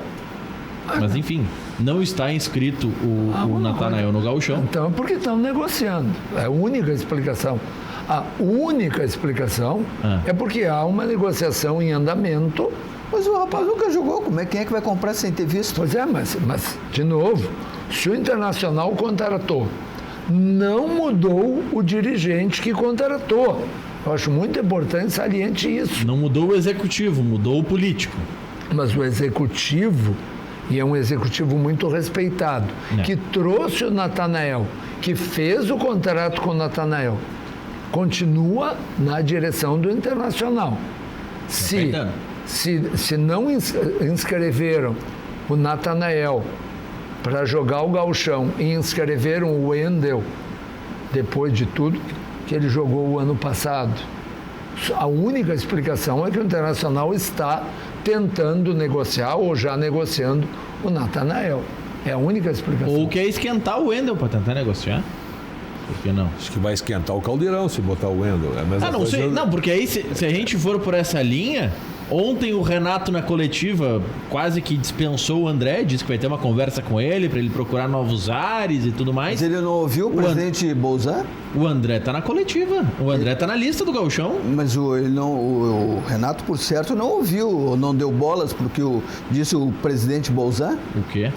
Speaker 1: Mas enfim, não está inscrito o Natanael no Gauchão.
Speaker 2: Então, porque estão negociando. É a única explicação. A única explicação é porque há uma negociação em andamento.
Speaker 5: Mas o rapaz nunca jogou, quem é que vai comprar sem ter visto?
Speaker 2: Pois é, mas de novo, se o Internacional contratou, não mudou o dirigente que contratou. Eu acho muito importante saliente isso.
Speaker 1: Não mudou o executivo, mudou o político.
Speaker 2: Mas o executivo, e é um executivo muito respeitado, que trouxe o Natanael, que fez o contrato com o Natanael, continua na direção do Internacional. Se não inscreveram o Natanael para jogar o Gauchão e inscreveram o Wendel depois de tudo que ele jogou o ano passado, a única explicação é que o Internacional está tentando negociar ou já negociando o Natanael. É a única explicação.
Speaker 1: Ou quer esquentar o Wendel para tentar negociar. Por que não?
Speaker 3: Acho que vai esquentar o caldeirão se botar o Wendel. É a mesma
Speaker 1: não
Speaker 3: coisa.
Speaker 1: sei. Não, porque aí se a gente for por essa linha, ontem o Renato na coletiva quase que dispensou o André, disse que vai ter uma conversa com ele para ele procurar novos ares e tudo mais.
Speaker 5: Mas ele não ouviu o presidente Bolzan?
Speaker 1: O André tá na coletiva. O André tá na lista do Gauchão.
Speaker 5: Mas o Renato, por certo, não ouviu, não deu bolas porque disse o presidente Bolzan.
Speaker 1: O quê?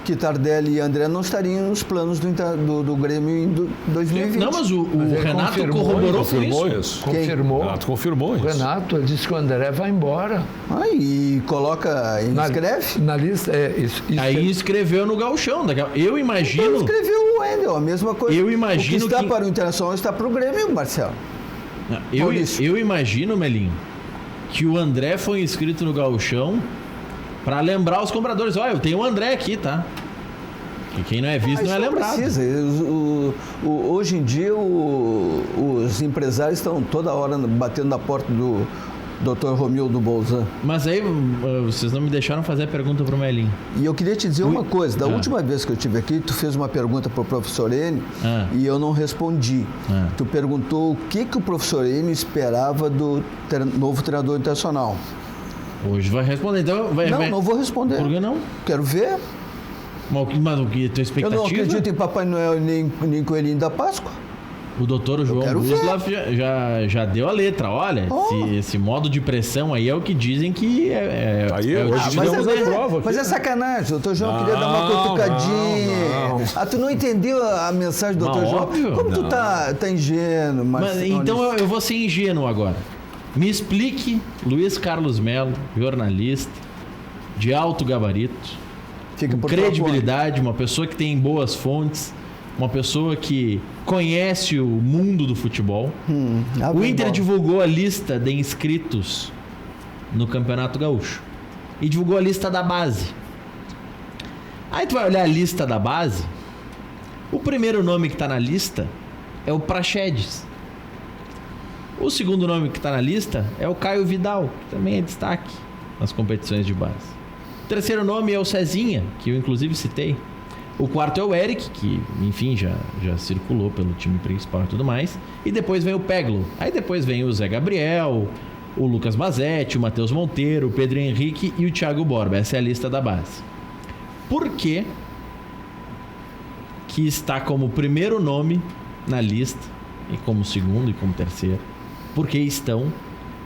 Speaker 5: Que Tardelli e André não estariam nos planos do Grêmio em 2020.
Speaker 1: Não, mas o Renato corroborou com isso.
Speaker 2: Confirmou.
Speaker 3: O Renato confirmou isso.
Speaker 2: O Renato disse que o André vai embora.
Speaker 5: E inscreve?
Speaker 2: Na lista, isso.
Speaker 1: Aí inscreveu no Gauchão. Eu imagino...
Speaker 5: Então inscreveu o Wendel, a mesma coisa.
Speaker 1: Eu imagino
Speaker 5: o que está para o Internacional está para o Grêmio, Marcelo.
Speaker 1: Eu imagino, Melinho, que o André foi inscrito no Gauchão para lembrar os compradores. Olha, eu tenho o André aqui, tá? E quem não é visto não é lembrado.
Speaker 5: Precisa. Hoje em dia, os empresários estão toda hora batendo na porta do Dr. Romildo Bolzan.
Speaker 1: Mas aí, vocês não me deixaram fazer a pergunta pro Melinho.
Speaker 5: E eu queria te dizer uma coisa. Da última vez que eu estive aqui, tu fez uma pergunta pro professor Enio e eu não respondi. Tu perguntou o que o professor Enio esperava do novo treinador internacional.
Speaker 1: Hoje vai responder, então...
Speaker 5: Não vou responder.
Speaker 1: Por que não?
Speaker 5: Quero ver.
Speaker 1: Mas o que? Tua expectativa?
Speaker 5: Eu não acredito em Papai Noel nem Coelhinho da Páscoa.
Speaker 1: O doutor João Guslav já deu a letra. Olha, esse modo de pressão aí é o que dizem que
Speaker 5: mas é sacanagem. O doutor João queria dar uma cutucadinha. Tu não entendeu a mensagem do doutor João?
Speaker 1: Óbvio,
Speaker 5: como tu tá ingênuo,
Speaker 1: mas então eu vou ser ingênuo agora. Me explique, Luiz Carlos Melo, jornalista de alto gabarito, com credibilidade, uma pessoa que tem boas fontes, uma pessoa que conhece o mundo do futebol. O Inter divulgou a lista de inscritos no Campeonato Gaúcho e divulgou a lista da base. Aí tu vai olhar a lista da base, o primeiro nome que está na lista é o Praxedes. O segundo nome que está na lista é o Caio Vidal, que também é destaque. nas competições de base. O terceiro nome é o Cezinha, que eu inclusive citei. O quarto é o Eric, que, enfim, já circulou pelo time principal e tudo mais. E depois vem o Peglo. Aí depois vem o Zé Gabriel, o Lucas Mazetti, o Matheus Monteiro, o Pedro Henrique e o Thiago Borba. Essa é a lista da base. Por que está como primeiro nome na lista, e como segundo e como terceiro? Porque estão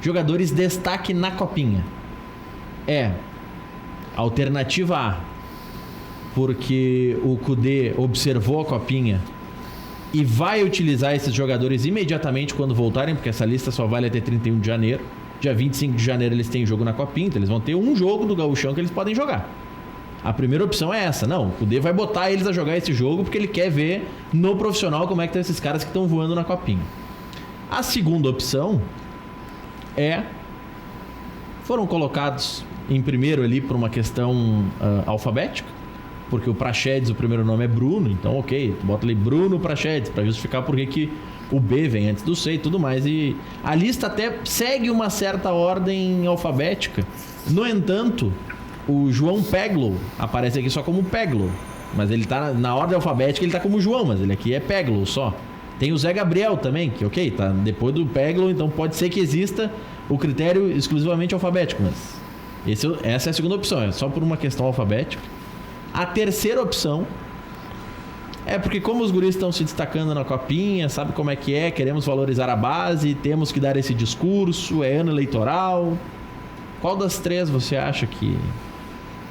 Speaker 1: jogadores destaque na Copinha. Alternativa A, porque o Kudê observou a Copinha e vai utilizar esses jogadores imediatamente quando voltarem, porque essa lista só vale até 31 de janeiro. Dia 25 de janeiro eles têm jogo na Copinha, então eles vão ter um jogo do Gauchão que eles podem jogar. A primeira opção é essa. Não, o Kudê vai botar eles a jogar esse jogo porque ele quer ver no profissional como é que estão esses caras que estão voando na Copinha. A segunda opção foram colocados em primeiro ali por uma questão alfabética, porque o Praxedes, o primeiro nome é Bruno, então ok, tu bota ali Bruno Praxedes para justificar por que o B vem antes do C e tudo mais. E a lista até segue uma certa ordem alfabética. No entanto, o João Peglo aparece aqui só como Peglo, mas ele tá na ordem alfabética, ele tá como João, mas ele aqui é Peglo só. Tem o Zé Gabriel também, que ok, tá depois do Peglo, então pode ser que exista o critério exclusivamente alfabético, mas essa é a segunda opção, é só por uma questão alfabética. A terceira opção é porque como os guris estão se destacando na Copinha, sabe como é que é, queremos valorizar a base, temos que dar esse discurso, é ano eleitoral. Qual das três você acha que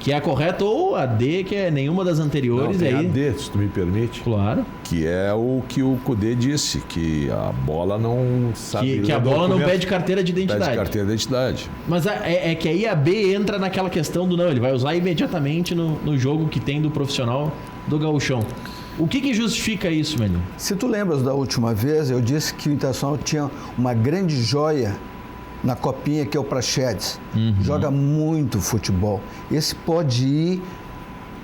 Speaker 1: é a correta, ou a D, que é nenhuma das anteriores?
Speaker 3: Não, tem
Speaker 1: aí...
Speaker 3: a D, se tu me permite.
Speaker 1: Claro.
Speaker 3: Que é o que o Kudê disse, que a bola não sabe...
Speaker 1: Que a bola não pede carteira de identidade.
Speaker 3: Pede carteira de identidade.
Speaker 1: Mas é que aí a B entra naquela questão do não, ele vai usar imediatamente no jogo que tem do profissional do Gauchão. O que justifica isso, Melinho?
Speaker 5: Se tu lembras da última vez, eu disse que o Internacional tinha uma grande joia na Copinha, que é o Praxedes. Joga muito futebol. Esse pode ir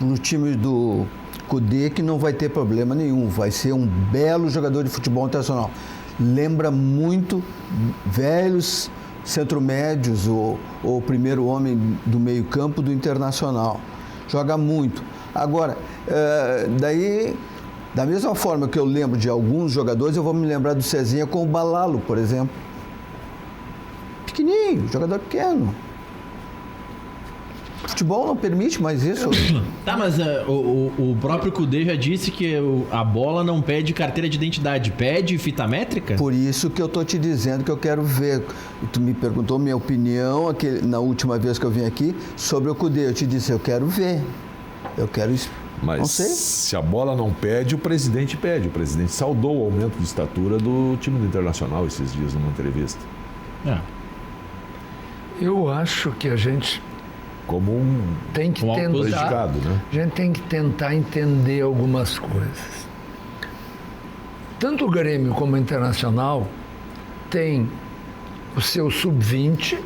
Speaker 5: no time do Kudê, que não vai ter problema nenhum. Vai ser um belo jogador de futebol internacional. Lembra muito velhos centro-médios, o primeiro homem do meio-campo do Internacional. Joga muito. Agora, daí, da mesma forma que eu lembro de alguns jogadores, eu vou me lembrar do Cezinha com o Balalo, por exemplo. Pequenininho, jogador pequeno. Futebol não permite mais isso.
Speaker 1: Tá, mas o próprio Kudê já disse que a bola não pede carteira de identidade, pede fita métrica?
Speaker 5: Por isso que eu tô te dizendo que eu quero ver. Tu me perguntou minha opinião na última vez que eu vim aqui sobre o Kudê. Eu te disse, eu quero ver. Eu quero...
Speaker 3: Mas
Speaker 5: não sei.
Speaker 3: Se a bola não pede, o presidente pede. O presidente saudou o aumento de estatura do time do Internacional esses dias numa entrevista.
Speaker 2: Eu acho que a gente
Speaker 3: como um
Speaker 2: tem que tentar,
Speaker 3: né?
Speaker 2: A gente tem que tentar entender algumas coisas. Tanto o Grêmio como o Internacional tem o seu sub-20,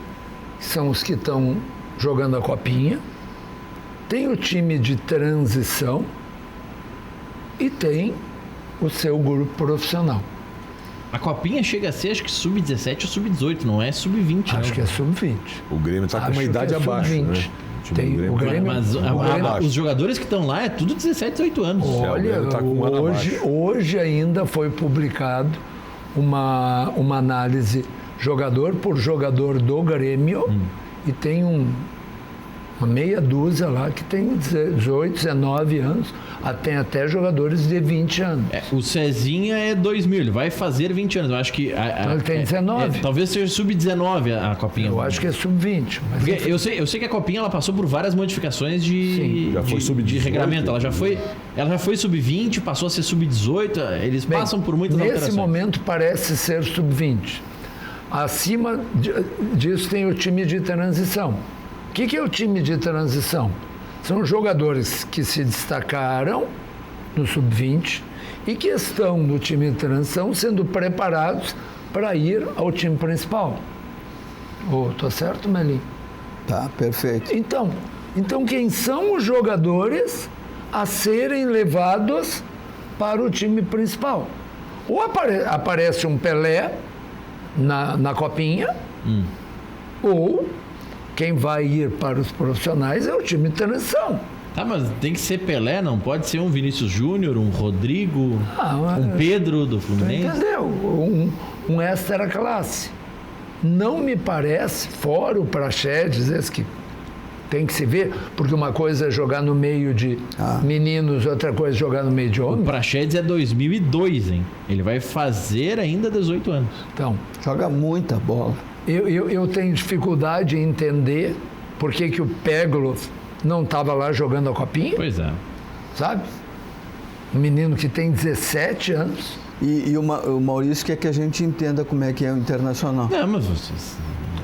Speaker 2: que são os que estão jogando a Copinha, tem o time de transição e tem o seu grupo profissional.
Speaker 1: A Copinha chega a ser, acho que sub-17 ou sub-18, não é sub-20.
Speaker 2: Acho que é sub-20.
Speaker 3: O Grêmio está com uma idade abaixo, né?
Speaker 2: Tem o Grêmio,
Speaker 1: mas os jogadores que estão lá é tudo 17, 18 anos.
Speaker 2: Olha, tá com hoje ainda foi publicado uma análise jogador por jogador do Grêmio e tem uma meia dúzia lá que tem 18, 19 anos, tem até jogadores de 20 anos.
Speaker 1: O Cezinha é 2000, ele vai fazer 20 anos. Eu acho que...
Speaker 2: Então ele tem 19.
Speaker 1: Talvez seja sub-19 a Copinha.
Speaker 2: Eu acho que é sub-20.
Speaker 1: Porque eu sei que a Copinha ela passou por várias modificações de regramento. Ela já foi sub-20, passou a ser sub-18. Eles passam por muitas alterações.
Speaker 2: Nesse momento parece ser sub-20. Acima disso tem o time de transição. O que é o time de transição? São jogadores que se destacaram no sub-20 e que estão no time de transição sendo preparados para ir ao time principal. Tô certo, Melinho?
Speaker 5: Tá, perfeito.
Speaker 2: Então quem são os jogadores a serem levados para o time principal? Ou aparece um Pelé na Copinha, ou quem vai ir para os profissionais é o time de transição.
Speaker 1: Tá, mas tem que ser Pelé, não pode ser um Vinícius Júnior, um Rodrigo,
Speaker 2: mas
Speaker 1: um Pedro do
Speaker 2: tu
Speaker 1: Fluminense.
Speaker 2: entendeu? Um extra classe. Não me parece, fora o Praxedes, esse que tem que se ver, porque uma coisa é jogar no meio de meninos, outra coisa é jogar no meio de
Speaker 1: O
Speaker 2: homens.
Speaker 1: Praxedes é 2002, hein? Ele vai fazer ainda 18 anos.
Speaker 2: Então,
Speaker 5: Joga muita bola.
Speaker 2: eu tenho dificuldade em entender por que o Peglo não estava lá jogando a copinha,
Speaker 1: Pois é.
Speaker 2: sabe? Um menino que tem 17 anos.
Speaker 5: E o Maurício quer que a gente entenda como é que é o Internacional.
Speaker 1: Não, mas vocês...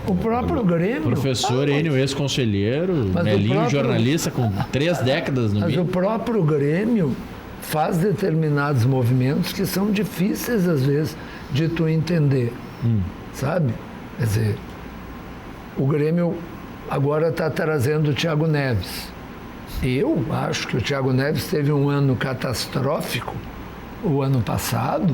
Speaker 2: O próprio Grêmio.
Speaker 1: Professor Enio, ex-conselheiro,
Speaker 2: Mas o
Speaker 1: Melinho,
Speaker 2: próprio-
Speaker 1: jornalista com 3 décadas no
Speaker 2: Mas o
Speaker 1: meio.
Speaker 2: próprio Grêmio faz determinados movimentos que são difíceis, às vezes, de tu entender, sabe? Quer dizer, o Grêmio agora está trazendo o Thiago Neves. Eu acho que o Thiago Neves teve um ano catastrófico, o ano passado,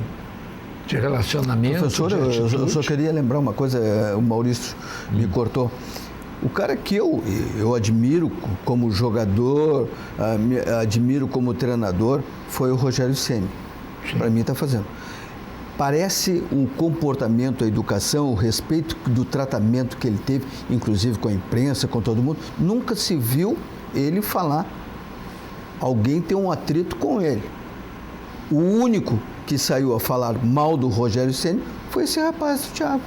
Speaker 2: de relacionamento,
Speaker 5: Professor,
Speaker 2: de
Speaker 5: eu
Speaker 2: atitude.
Speaker 5: só queria lembrar uma coisa, o Maurício me cortou. O cara que eu admiro como jogador, admiro como treinador, foi o Rogério Ceni. Para mim está fazendo. Parece o comportamento, a educação, o respeito do tratamento que ele teve, inclusive com a imprensa, com todo mundo. Nunca se viu ele falar. Alguém tem um atrito com ele. O único que saiu a falar mal do Rogério Ceni foi esse rapaz, o Thiago.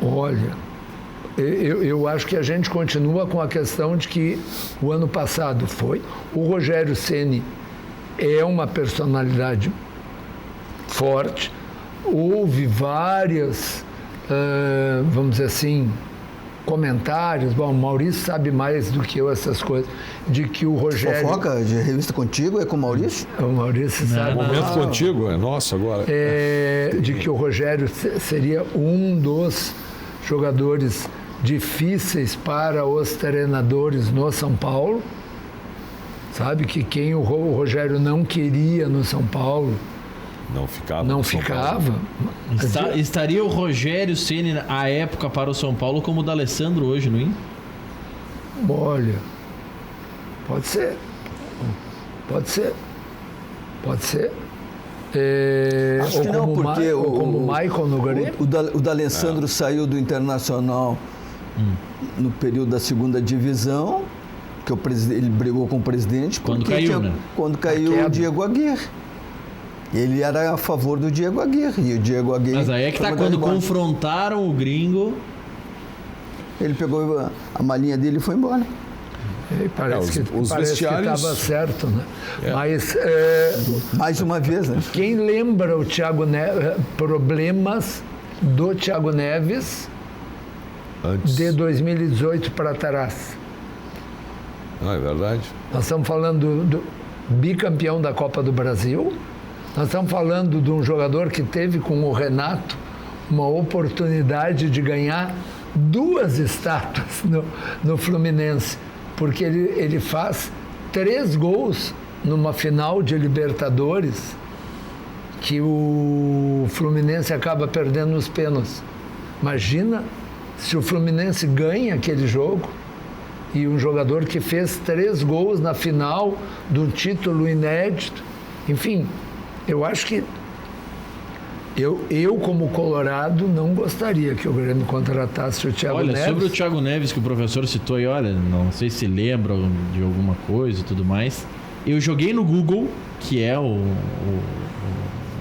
Speaker 2: Olha, eu acho que a gente continua com a questão de que o ano passado foi. O Rogério Ceni é uma personalidade forte. Houve várias, vamos dizer assim, comentários. Bom, o Maurício sabe mais do que eu essas coisas, de que o Rogério...
Speaker 5: Fofoca de revista contigo é com o Maurício?
Speaker 2: O Maurício sabe.
Speaker 3: Momento contigo, é nosso agora.
Speaker 2: De que o Rogério seria um dos jogadores difíceis para os treinadores no São Paulo. Sabe que quem o Rogério não queria no São Paulo
Speaker 3: Não ficava.
Speaker 2: não
Speaker 3: no São Paulo.
Speaker 2: ficava.
Speaker 1: Estaria o Rogério Ceni à época para o São Paulo como o D'Alessandro hoje no Inter?
Speaker 2: Olha, pode ser. Pode ser. Pode ser.
Speaker 5: Acho
Speaker 2: ou
Speaker 5: que não,
Speaker 2: como
Speaker 5: porque
Speaker 2: ou como o Michael no Grêmio.
Speaker 5: O D'Alessandro saiu do Internacional no período da segunda divisão, que ele brigou com o presidente.
Speaker 1: Quando
Speaker 5: porque
Speaker 1: caiu, né?
Speaker 5: Quando caiu
Speaker 2: queda.
Speaker 5: o Diego Aguirre. Ele era a favor do Diego Aguirre. E o Diego Aguirre...
Speaker 1: Mas aí é que
Speaker 5: foi
Speaker 1: tá,
Speaker 5: mandado
Speaker 1: quando
Speaker 5: embora.
Speaker 1: confrontaram o gringo...
Speaker 5: Ele pegou a malinha dele e foi embora.
Speaker 2: Parece
Speaker 3: os
Speaker 2: que
Speaker 3: vestiários-
Speaker 2: estava certo, né? Mas
Speaker 5: Mais uma vez, né?
Speaker 2: quem lembra o Thiago Neves, problemas do Thiago Neves
Speaker 3: Antes.
Speaker 2: de 2018 para trás?
Speaker 3: Não, é verdade.
Speaker 2: Nós estamos falando do bicampeão da Copa do Brasil, nós estamos falando de um jogador que teve com o Renato uma oportunidade de ganhar 2 estátuas no Fluminense, porque ele faz 3 gols numa final de Libertadores que o Fluminense acaba perdendo nos pênaltis. Imagina se o Fluminense ganha aquele jogo e um jogador que fez 3 gols na final de um título inédito. Enfim, eu acho que eu como colorado, não gostaria que o Grêmio contratasse o Thiago
Speaker 1: Olha,
Speaker 2: Neves.
Speaker 1: sobre o Thiago Neves que o professor citou aí, olha, não sei se lembra de alguma coisa e tudo mais. Eu joguei no Google, que é o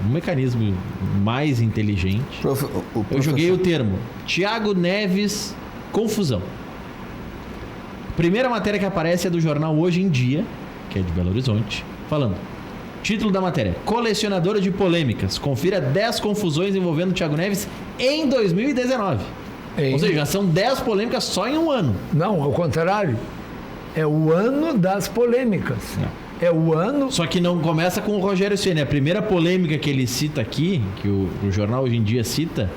Speaker 1: mecanismo mais inteligente. Eu joguei o termo Thiago Neves confusão. Primeira matéria que aparece é do jornal Hoje em Dia, que é de Belo Horizonte, falando: título da matéria: colecionadora de polêmicas. Confira 10 confusões envolvendo o Thiago Neves em 2019. Ou seja, já são 10 polêmicas só em um ano.
Speaker 2: Não, ao contrário. É o ano das polêmicas. É o ano...
Speaker 1: Só que não começa com o Rogério Ceni. A primeira polêmica que ele cita aqui, que o jornal Hoje em Dia cita,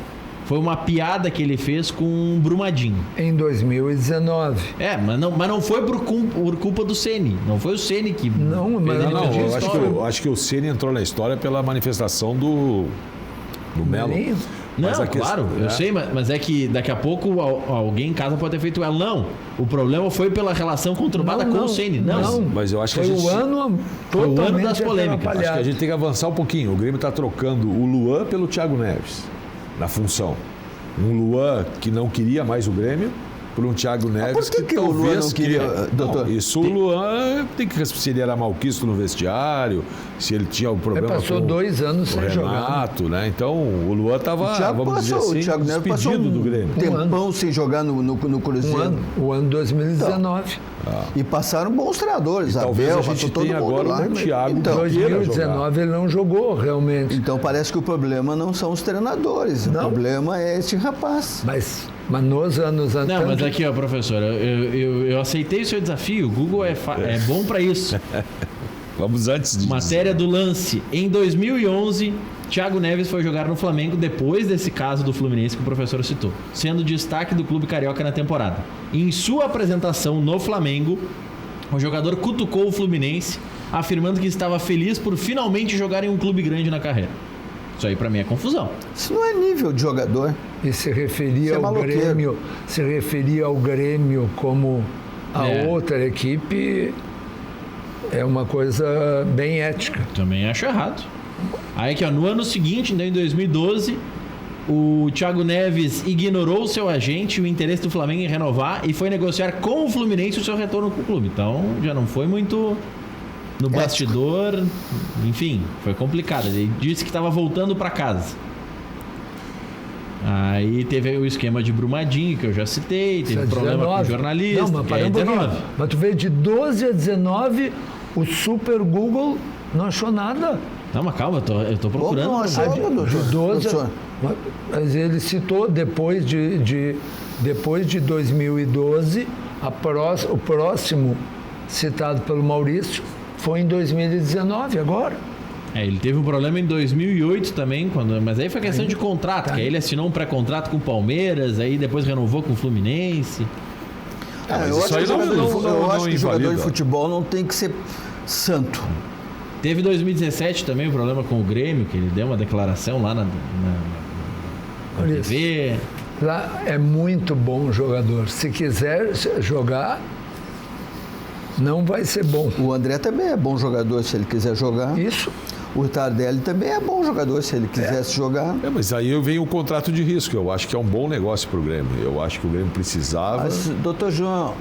Speaker 1: foi uma piada que ele fez com um Brumadinho.
Speaker 2: Em 2019.
Speaker 1: Mas não foi por culpa do Ceni. Não foi o Ceni que...
Speaker 2: Não, mas
Speaker 1: fez ele
Speaker 2: não,
Speaker 1: pedir
Speaker 3: Eu
Speaker 1: história.
Speaker 3: acho que o Ceni entrou na história pela manifestação do Melo.
Speaker 2: Melinho.
Speaker 1: Não,
Speaker 3: Mas a
Speaker 1: claro,
Speaker 3: questão-
Speaker 1: eu sei, mas é que daqui a pouco alguém em casa pode ter feito ela. Não, o problema foi pela relação conturbada com o Ceni. Não,
Speaker 3: Mas eu acho que
Speaker 2: Foi
Speaker 3: a gente...
Speaker 2: o ano
Speaker 1: Foi o ano
Speaker 2: totalmente
Speaker 1: das polêmicas.
Speaker 3: Acho que a gente tem que avançar um pouquinho. O Grêmio está trocando o Luan pelo Thiago Neves na função. Um Luan que não queria mais o Grêmio por um Thiago Neves
Speaker 5: por que o Luan
Speaker 3: talvez
Speaker 5: não queria, doutor?
Speaker 3: Isso o Luan tem que se ele era malquisto no vestiário, se ele tinha um problema
Speaker 2: passou
Speaker 3: com
Speaker 2: 2 anos
Speaker 3: o
Speaker 2: sem jogar.
Speaker 3: Renato, né? Então o Luan estava, vamos dizer assim,
Speaker 5: o Thiago Neves passou
Speaker 3: despedido do Grêmio.
Speaker 5: tempão sem jogar no Cruzeiro.
Speaker 2: O ano 2019.
Speaker 5: E passaram bons treinadores.
Speaker 3: talvez
Speaker 5: Abel,
Speaker 3: a gente
Speaker 5: passou todo
Speaker 3: tenha
Speaker 5: mundo
Speaker 3: agora
Speaker 5: lá.
Speaker 3: um Thiago
Speaker 5: Então,
Speaker 3: que queira
Speaker 2: 2019 ele não jogou realmente.
Speaker 5: então parece que o problema não são os treinadores.
Speaker 2: Não.
Speaker 5: O problema é esse rapaz.
Speaker 2: Mas nos anos anteriores.
Speaker 1: Não, mas aqui, ó, professor, eu aceitei o seu desafio. O Google é bom para isso.
Speaker 3: Vamos antes de
Speaker 1: Matéria do Lance. Em 2011, Thiago Neves foi jogar no Flamengo depois desse caso do Fluminense que o professor citou, sendo destaque do clube carioca na temporada. Em sua apresentação no Flamengo, o jogador cutucou o Fluminense, afirmando que estava feliz por finalmente jogar em um clube grande na carreira. Isso aí pra mim é confusão.
Speaker 5: Isso não é nível de jogador.
Speaker 2: E se referia
Speaker 5: Isso é
Speaker 2: ao
Speaker 5: maloqueiro.
Speaker 2: Grêmio, como a
Speaker 1: É.
Speaker 2: outra equipe, é uma coisa bem ética.
Speaker 1: Também acho errado. Aí que, ó, no ano seguinte, então, em 2012, o Thiago Neves ignorou seu agente e o interesse do Flamengo em renovar e foi negociar com o Fluminense o seu retorno com o clube. Então, já não foi muito no bastidor. Enfim, foi complicado. Ele disse que estava voltando para casa. Aí teve o esquema de Brumadinho, que eu já citei. Teve
Speaker 2: Isso é
Speaker 1: problema com o
Speaker 2: 19.
Speaker 1: jornalista.
Speaker 2: Não, mas
Speaker 1: que é
Speaker 2: parou um pouquinho.
Speaker 1: 19.
Speaker 2: Mas tu vê de 12 a 19, o Super Google não achou nada.
Speaker 1: Não, mas calma, eu tô procurando.
Speaker 5: Como não achou, doutor?
Speaker 2: De 12,
Speaker 5: Professor?
Speaker 2: mas ele citou depois de 2012, o próximo citado pelo Maurício foi em 2019, agora.
Speaker 1: Ele teve um problema em 2008 também, mas aí foi questão de contrato, que aí ele assinou um pré-contrato com o Palmeiras, aí depois renovou com o Fluminense.
Speaker 3: mas
Speaker 5: eu
Speaker 3: isso
Speaker 5: acho
Speaker 3: aí
Speaker 5: que,
Speaker 3: não
Speaker 5: eu acho que jogador
Speaker 3: invalida.
Speaker 5: de futebol não tem que ser santo.
Speaker 1: Teve 2017 também o problema com o Grêmio, que ele deu uma declaração lá na
Speaker 2: Maurício,
Speaker 1: TV.
Speaker 2: lá é muito bom jogador. Se quiser jogar, não vai ser bom.
Speaker 5: O André também é bom jogador se ele quiser jogar.
Speaker 2: Isso.
Speaker 5: O Tardelli também é bom jogador se ele quisesse jogar.
Speaker 3: Mas aí vem o contrato de risco. Eu acho que é um bom negócio para o Grêmio. Eu acho que o Grêmio precisava.
Speaker 5: Mas, doutor João,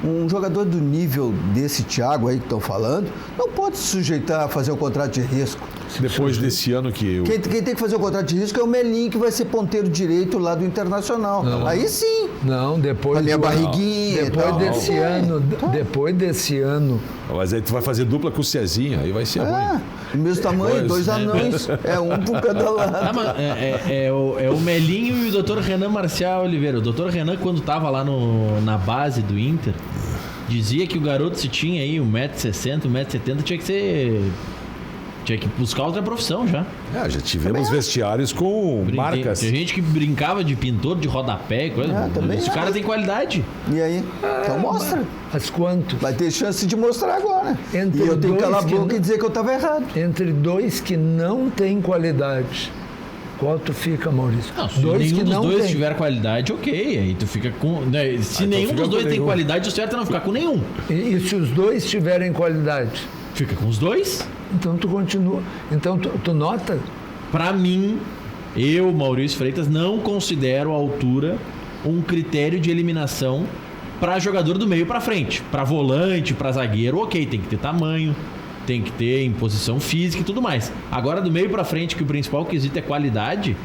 Speaker 5: um jogador do nível desse Thiago aí que estão falando, não pode se sujeitar a fazer um contrato de risco.
Speaker 3: Depois desse ano que eu...
Speaker 5: Quem tem que fazer o contrato de risco é o Melim, que vai ser ponteiro direito lá do Internacional. Aí sim.
Speaker 2: Não, depois
Speaker 5: Ali a
Speaker 2: do-
Speaker 5: barriguinha e
Speaker 2: depois
Speaker 5: tal.
Speaker 2: desse ano, depois desse ano,
Speaker 3: Mas aí tu vai fazer dupla com o Cezinha, aí vai ser ruim.
Speaker 5: Do mesmo tamanho,
Speaker 3: Pois,
Speaker 5: 2 anões. É um por cada lado.
Speaker 1: Ah, mas é o Melinho e o Dr. Renan Marcial Oliveira. O Dr. Renan, quando tava lá na base do Inter, dizia que o garoto, se tinha aí 1,60m, 1,70m, tinha que buscar outra profissão já.
Speaker 3: Já tivemos vestiários com marcas.
Speaker 1: Tem gente que brincava de pintor de rodapé e coisa.
Speaker 5: também
Speaker 1: Esse cara tem qualidade.
Speaker 5: E aí? Então mostra.
Speaker 2: mas quanto?
Speaker 5: Vai ter chance de mostrar agora.
Speaker 2: Entre
Speaker 5: E eu tenho que calar a
Speaker 2: dois que
Speaker 5: boca
Speaker 2: não-
Speaker 5: e dizer que eu estava errado.
Speaker 2: Entre dois que não têm qualidade, qual tu fica, Maurício?
Speaker 1: Não, se nenhum dos dois tiver qualidade, ok. Aí tu fica com. Né, se
Speaker 3: então
Speaker 1: nenhum
Speaker 3: fica
Speaker 1: dos
Speaker 3: com
Speaker 1: dois tem
Speaker 3: nenhum.
Speaker 1: qualidade, o certo é não ficar com nenhum.
Speaker 2: E se os dois tiverem qualidade?
Speaker 1: Fica com os dois.
Speaker 2: Então tu continua. Então tu nota?
Speaker 1: Pra mim, eu, Maurício Freitas, não considero a altura um critério de eliminação pra jogador do meio pra frente. Pra volante, pra zagueiro, ok, tem que ter tamanho, tem que ter imposição física e tudo mais. Agora, do meio pra frente, que o principal quesito é qualidade,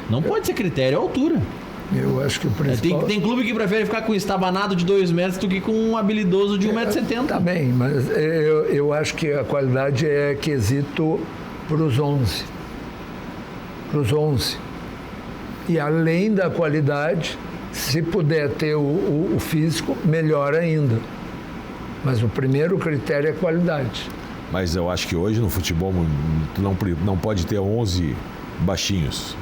Speaker 1: não pode ser critério, é altura.
Speaker 2: Eu acho que o principal...
Speaker 1: Tem clube que prefere ficar com um estabanado de 2 metros do que com um habilidoso de 1,70m.
Speaker 2: Tá bem, mas eu acho que a qualidade é quesito para os 11. Para os 11. E além da qualidade, se puder ter o físico, melhor ainda. Mas o primeiro critério é qualidade.
Speaker 3: Mas eu acho que hoje no futebol tu não pode ter 11 baixinhos.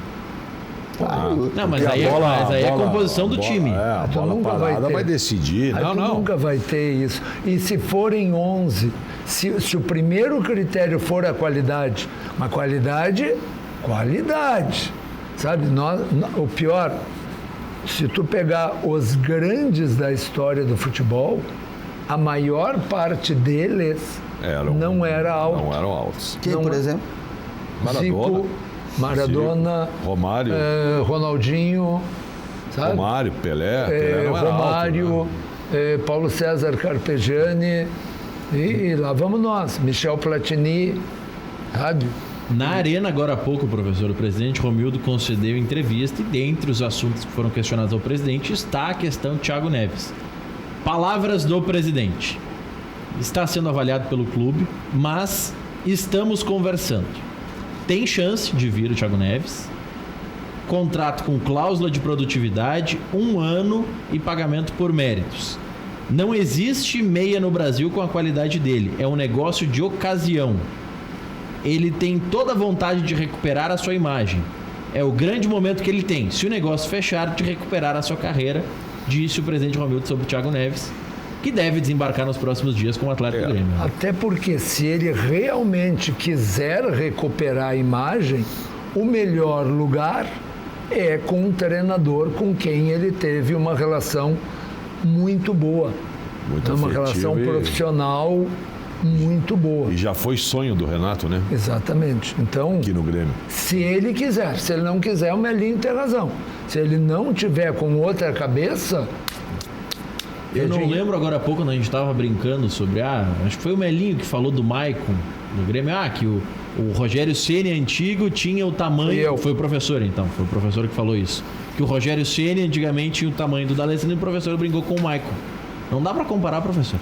Speaker 1: Não, mas
Speaker 3: Porque
Speaker 1: aí,
Speaker 3: a bola-
Speaker 1: mas aí é
Speaker 3: a
Speaker 1: a
Speaker 3: bola-
Speaker 1: composição do
Speaker 3: a bola-
Speaker 1: time.
Speaker 3: A
Speaker 2: Tu
Speaker 3: bola
Speaker 2: nunca vai
Speaker 3: parada
Speaker 2: ter.
Speaker 3: vai decidir.
Speaker 2: Aí tu
Speaker 3: Não.
Speaker 2: nunca vai ter isso. E se forem 11, se o primeiro critério for a qualidade, mas qualidade, Sabe, o pior, se tu pegar os grandes da história do futebol, a maior parte deles não eram altos.
Speaker 5: Quem, por exemplo?
Speaker 2: Zico, Maradona,
Speaker 3: Romário,
Speaker 2: Ronaldinho, sabe?
Speaker 3: Romário, Pelé não era
Speaker 2: Romário,
Speaker 3: alto, né?
Speaker 2: Paulo César Carpegiani, e lá vamos nós, Michel Platini, sabe?
Speaker 1: Na Arena, agora há pouco, professor, o presidente Romildo concedeu entrevista e dentre os assuntos que foram questionados ao presidente está a questão de Thiago Neves. Palavras do presidente. Está sendo avaliado pelo clube, mas estamos conversando. Tem chance de vir o Thiago Neves. Contrato com cláusula de produtividade, 1 ano e pagamento por méritos. Não existe meia no Brasil com a qualidade dele. É um negócio de ocasião. Ele tem toda a vontade de recuperar a sua imagem. É o grande momento que ele tem, se o negócio fechar, de recuperar a sua carreira, disse o presidente Romildo sobre o Thiago Neves, que deve desembarcar nos próximos dias com o Atlético do Grêmio.
Speaker 2: Até porque se ele realmente quiser recuperar a imagem, o melhor lugar é com um treinador com quem ele teve uma relação muito boa.
Speaker 3: Muito
Speaker 2: uma
Speaker 3: afetiva
Speaker 2: relação profissional muito boa.
Speaker 3: E já foi sonho do Renato, né?
Speaker 2: Exatamente. Então,
Speaker 3: aqui no Grêmio.
Speaker 2: Se ele quiser, se ele não quiser, o Melinho tem razão. Se ele não tiver com outra cabeça...
Speaker 1: Eu não lembro agora há pouco, quando a gente estava brincando sobre... acho que foi o Melinho que falou do Maicon no Grêmio. Que o Rogério Ceni antigo tinha o tamanho... Foi o professor, então. Foi o professor que falou isso. Que o Rogério Ceni antigamente tinha o tamanho do D'Alessandro e o professor brincou com o Maicon. Não dá para comparar, professor.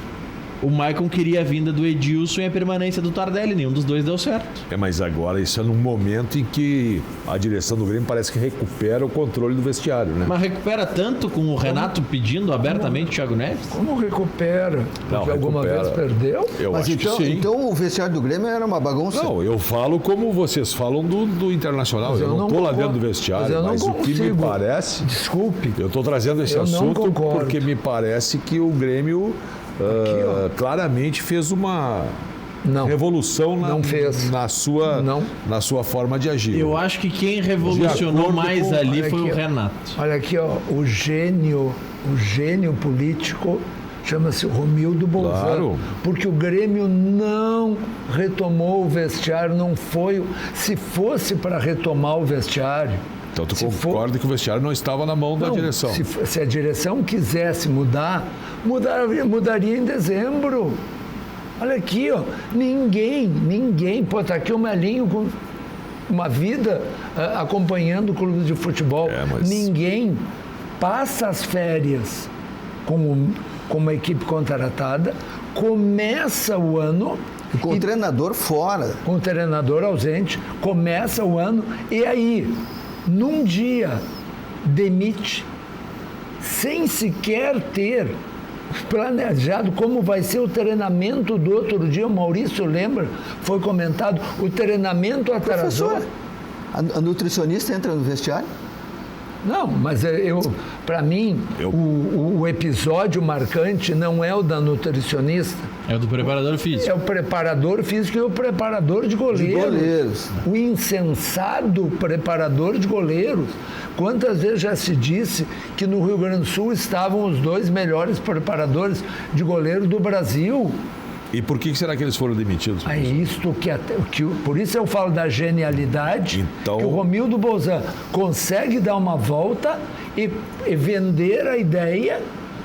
Speaker 1: O Maicon queria a vinda do Edilson e a permanência do Tardelli. Nenhum dos dois deu certo.
Speaker 3: Mas agora isso é num momento em que a direção do Grêmio parece que recupera o controle do vestiário, né?
Speaker 1: Mas recupera tanto com o Renato pedindo abertamente o Thiago Neves?
Speaker 2: Como recupera? Porque alguma vez perdeu?
Speaker 3: Eu
Speaker 5: Mas
Speaker 3: acho
Speaker 5: então,
Speaker 3: que sim.
Speaker 5: Então o vestiário do Grêmio era uma bagunça?
Speaker 3: Não, eu falo como vocês falam do Internacional. Eu não estou lá dentro do vestiário, mas o que me parece...
Speaker 2: Desculpe.
Speaker 3: Eu estou trazendo esse assunto porque me parece que o Grêmio... claramente fez uma revolução na sua forma de agir.
Speaker 1: Eu acho que quem revolucionou mais ali foi o Renato.
Speaker 2: Olha aqui, o gênio político chama-se Romildo Bolzano.
Speaker 3: Claro.
Speaker 2: Porque o Grêmio não retomou o vestiário, não foi... Se fosse para retomar o vestiário...
Speaker 3: Então tu concorda que o vestiário não estava na mão da direção?
Speaker 2: Se a direção quisesse mudaria em dezembro. Olha aqui, ninguém, tá aqui o Melinho com uma vida acompanhando o clube de futebol. Ninguém passa as férias com uma equipe contratada, começa o ano...
Speaker 5: Com o treinador fora.
Speaker 2: Com o treinador ausente, começa o ano e aí... Num dia, demite, sem sequer ter planejado como vai ser o treinamento do outro dia. O Maurício lembra, foi comentado, o treinamento atrasou.
Speaker 5: Professor, a nutricionista entra no vestiário?
Speaker 2: Não, mas para mim, o episódio marcante não é o da nutricionista.
Speaker 1: É o do preparador físico.
Speaker 2: É o preparador físico e o preparador de goleiros. O insensado preparador de goleiros. Quantas vezes já se disse que no Rio Grande do Sul estavam os 2 melhores preparadores de goleiro do Brasil?
Speaker 3: E por que será que eles foram demitidos?
Speaker 2: É isto por isso eu falo da genialidade, que o Romildo Bolzano consegue dar uma volta e vender a ideia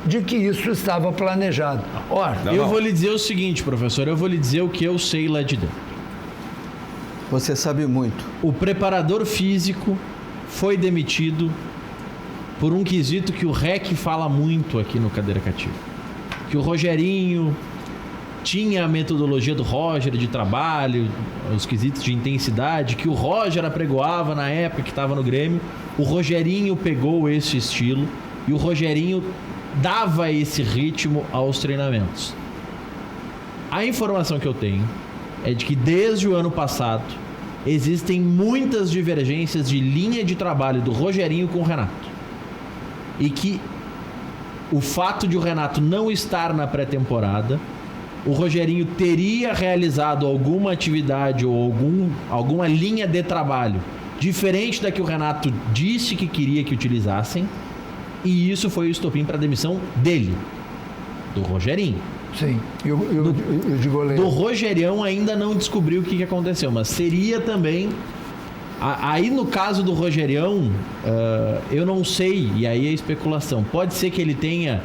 Speaker 2: de que isso estava planejado. Ora,
Speaker 1: eu vou lhe dizer o seguinte, professor, eu vou lhe dizer o que eu sei lá de dentro.
Speaker 5: Você sabe muito.
Speaker 1: O preparador físico foi demitido por um quesito que o REC fala muito aqui no Cadeira Cativa. Que o Rogerinho tinha a metodologia do Roger de trabalho, os quesitos de intensidade, que o Roger apregoava na época que estava no Grêmio. O Rogerinho pegou esse estilo e o Rogerinho dava esse ritmo aos treinamentos. A informação que eu tenho é de que desde o ano passado existem muitas divergências de linha de trabalho do Rogerinho com o Renato. E que o fato de o Renato não estar na pré-temporada, o Rogerinho teria realizado alguma atividade ou alguma linha de trabalho diferente da que o Renato disse que queria que utilizassem, e isso foi o estopim para a demissão dele, do Rogerinho.
Speaker 2: Sim, e o de goleiro.
Speaker 1: Do Rogerião ainda não descobriu o que aconteceu, mas seria também... Aí no caso do Rogerião, eu não sei, e aí é especulação. Pode ser que ele tenha...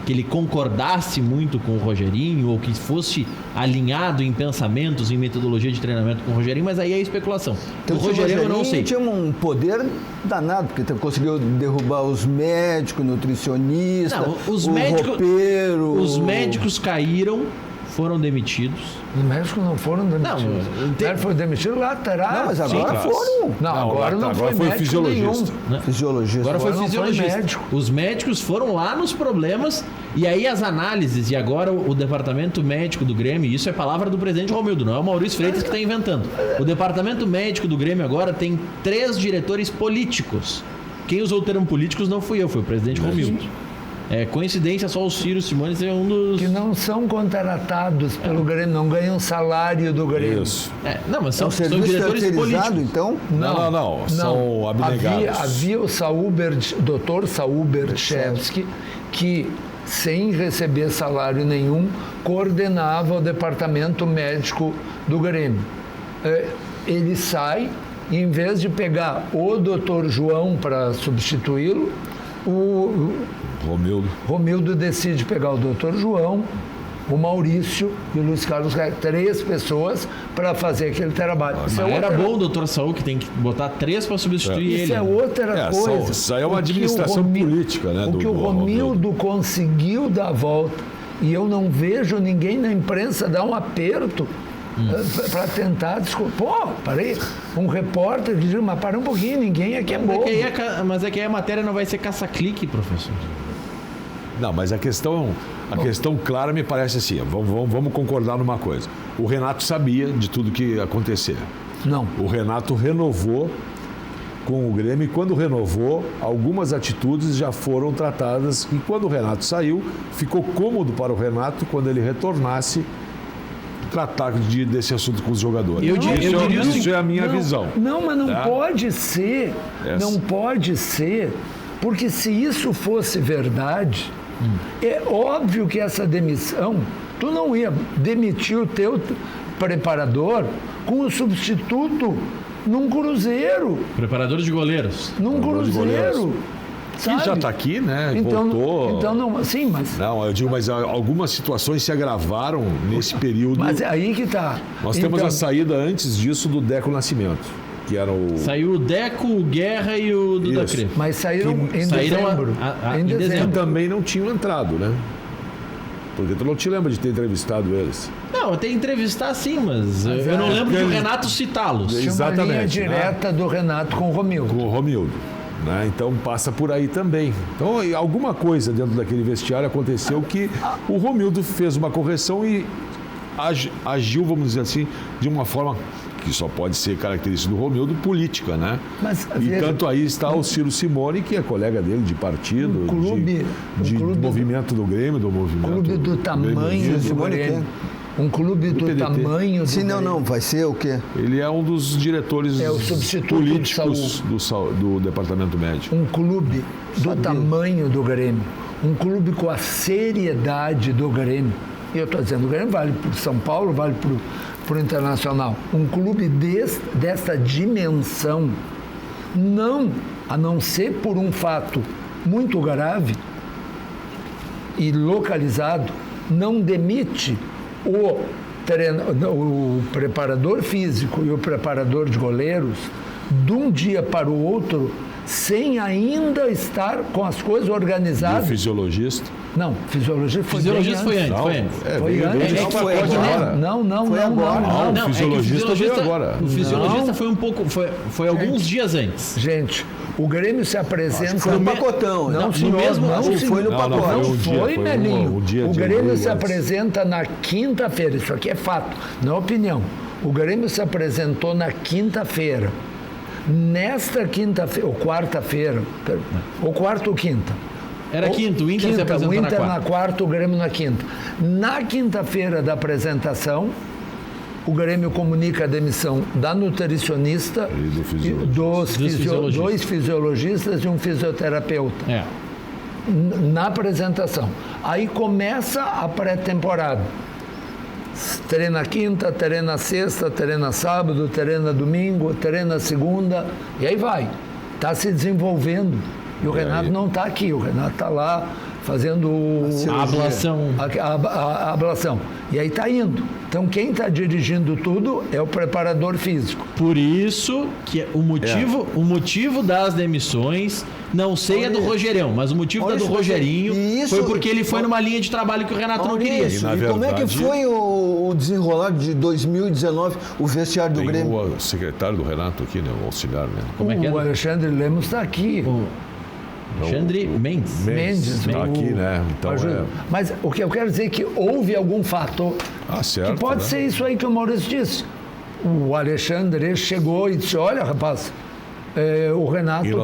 Speaker 1: que ele concordasse muito com o Rogerinho, ou que fosse alinhado em pensamentos, em metodologia de treinamento com o Rogerinho, mas aí é especulação.
Speaker 5: Então,
Speaker 1: o Rogerinho eu não sei.
Speaker 5: Tinha um poder danado, porque conseguiu derrubar os médicos, nutricionistas, roupeiro...
Speaker 1: Os médicos caíram, foram demitidos.
Speaker 2: Os médicos não foram demitidos. Não, foi demitido lá atrás.
Speaker 5: Não, mas agora foram.
Speaker 2: Não, agora não foi
Speaker 3: fisiologista.
Speaker 5: Fisiologista.
Speaker 1: Agora foi fisiologista.
Speaker 2: Foi médico.
Speaker 1: Os médicos foram lá nos problemas e aí as análises, e agora o departamento médico do Grêmio, isso é palavra do presidente Romildo, não é o Maurício Freitas que está inventando. O departamento médico do Grêmio agora tem 3 diretores políticos. Quem usou o termo políticos não fui eu, foi o presidente Romildo. É coincidência só o Ciro Simões ser um dos...
Speaker 2: Que não são contratados pelo Grêmio, não ganham salário do Grêmio.
Speaker 3: Isso.
Speaker 1: Não, mas são
Speaker 5: diretores políticos. Então?
Speaker 3: Não. São abnegados.
Speaker 2: Havia o Dr. Sauber Chevsky, que sem receber salário nenhum, coordenava o departamento médico do Grêmio. Ele sai, e em vez de pegar o Dr. João para substituí-lo, o Romildo decide pegar o Dr. João, o Maurício e o Luiz Carlos, 3 pessoas para fazer aquele trabalho.
Speaker 1: Mas era bom o Dr. Saúl, que tem que botar 3 para substituir ele.
Speaker 2: Isso é outra coisa.
Speaker 3: Isso aí é uma administração política, né?
Speaker 2: O que o Romildo conseguiu dar a volta, e eu não vejo ninguém na imprensa dar um aperto para tentar desculpar. Pô, parei. Um repórter que diz, mas para um pouquinho, ninguém aqui é bobo.
Speaker 1: Mas é que aí a matéria não vai ser caça-clique, professor.
Speaker 3: Não, mas a questão clara me parece assim, vamos concordar numa coisa. O Renato sabia de tudo que ia acontecer.
Speaker 2: Não.
Speaker 3: O Renato renovou com o Grêmio e quando renovou, algumas atitudes já foram tratadas e quando o Renato saiu, ficou cômodo para o Renato, quando ele retornasse, tratar desse assunto com os jogadores. Isso é a minha visão.
Speaker 2: Não, mas não pode ser. Não pode ser, porque se isso fosse verdade, é óbvio que essa demissão, tu não ia demitir o teu preparador com o substituto num Cruzeiro.
Speaker 1: Preparador de goleiros.
Speaker 2: Num Cruzeiro.
Speaker 3: Que já está aqui, né?
Speaker 2: Então,
Speaker 3: voltou.
Speaker 2: Então não, sim, mas...
Speaker 3: Não, eu digo, mas algumas situações se agravaram nesse período.
Speaker 2: Mas aí que está.
Speaker 3: Nós temos a saída antes disso do Deco Nascimento, que era o...
Speaker 1: Saiu o Deco, o Guerra e o Duda Cre.
Speaker 2: Mas saíram em dezembro.
Speaker 1: Em dezembro.
Speaker 3: Que também não tinham entrado, né? Porque tu não te lembra de ter entrevistado eles.
Speaker 1: Não, até entrevistar sim, mas eu não lembro do Renato citá-los.
Speaker 3: Exatamente.
Speaker 2: Tinha uma linha direta do Renato com o Romildo.
Speaker 3: Com o Romildo. Né? Então passa por aí também. Então alguma coisa dentro daquele vestiário aconteceu que o Romildo fez uma correção e agiu, vamos dizer assim, de uma forma que só pode ser característica do Romildo, política, né?
Speaker 2: Mas,
Speaker 3: tanto aí está o Ciro Simone, que é colega dele de partido, de movimento do Grêmio, do movimento...
Speaker 2: Clube do tamanho do Grêmio. Um clube do tamanho...
Speaker 5: Sim, não, vai ser o quê?
Speaker 3: Ele é um dos diretores políticos do departamento médico.
Speaker 2: Um clube do tamanho do Grêmio. Um clube com a seriedade do Grêmio. E eu estou dizendo, o Grêmio vale para o São Paulo, vale para o Internacional. Um clube dessa dimensão, a não ser por um fato muito grave e localizado, não demite o preparador físico e o preparador de goleiros de um dia para o outro sem ainda estar com as coisas organizadas.
Speaker 3: E o fisiologista?
Speaker 2: Não, fisiologista foi
Speaker 1: antes.
Speaker 5: Foi antes.
Speaker 2: Foi agora. Não.
Speaker 3: O fisiologista veio agora.
Speaker 1: O fisiologista foi um pouco, foi alguns dias antes.
Speaker 2: Gente, o Grêmio se apresenta...
Speaker 5: Foi no pacotão.
Speaker 2: Não, senhor, não foi no pacote.
Speaker 3: Não
Speaker 2: foi, Melinho.
Speaker 3: O
Speaker 2: Grêmio se apresenta na quinta-feira. Isso aqui é fato, não é opinião. O Grêmio se apresentou na quinta-feira. Nesta quinta-feira, ou quarta-feira, ou quarta ou quinta?
Speaker 1: Era quinta, o Inter se apresentou
Speaker 2: na quarta, o Grêmio na quinta. Na quinta-feira da apresentação, o Grêmio comunica a demissão da nutricionista,
Speaker 3: E do fisiologista.
Speaker 2: dois fisiologistas e um fisioterapeuta. Na apresentação. Aí começa a pré-temporada. Treina quinta, treina sexta, treina sábado, treina domingo, treina segunda, e aí vai. Está se desenvolvendo. E o Renato não está aqui, o Renato está lá fazendo
Speaker 1: A ablação.
Speaker 2: a ablação. E aí está indo. Então quem está dirigindo tudo é o preparador físico.
Speaker 1: Por isso que o motivo das demissões, não sei é do Rogerão, mas o motivo da do Rogerinho foi porque ele foi numa linha de trabalho que o Renato não queria.
Speaker 5: Isso. E como é que foi o desenrolar de 2019, o vestiário do Grêmio?
Speaker 3: O secretário do Renato aqui, né? O auxiliar, né?
Speaker 1: Como é que é?
Speaker 2: O Alexandre Lemos está aqui.
Speaker 1: Alexandre Mendes.
Speaker 3: Está aqui, né? Então,
Speaker 2: Mas o que eu quero dizer é que houve algum fator
Speaker 3: certo,
Speaker 2: que pode
Speaker 3: né?
Speaker 2: ser isso aí que o Maurício disse. O Alexandre chegou e disse, olha, rapaz, o Renato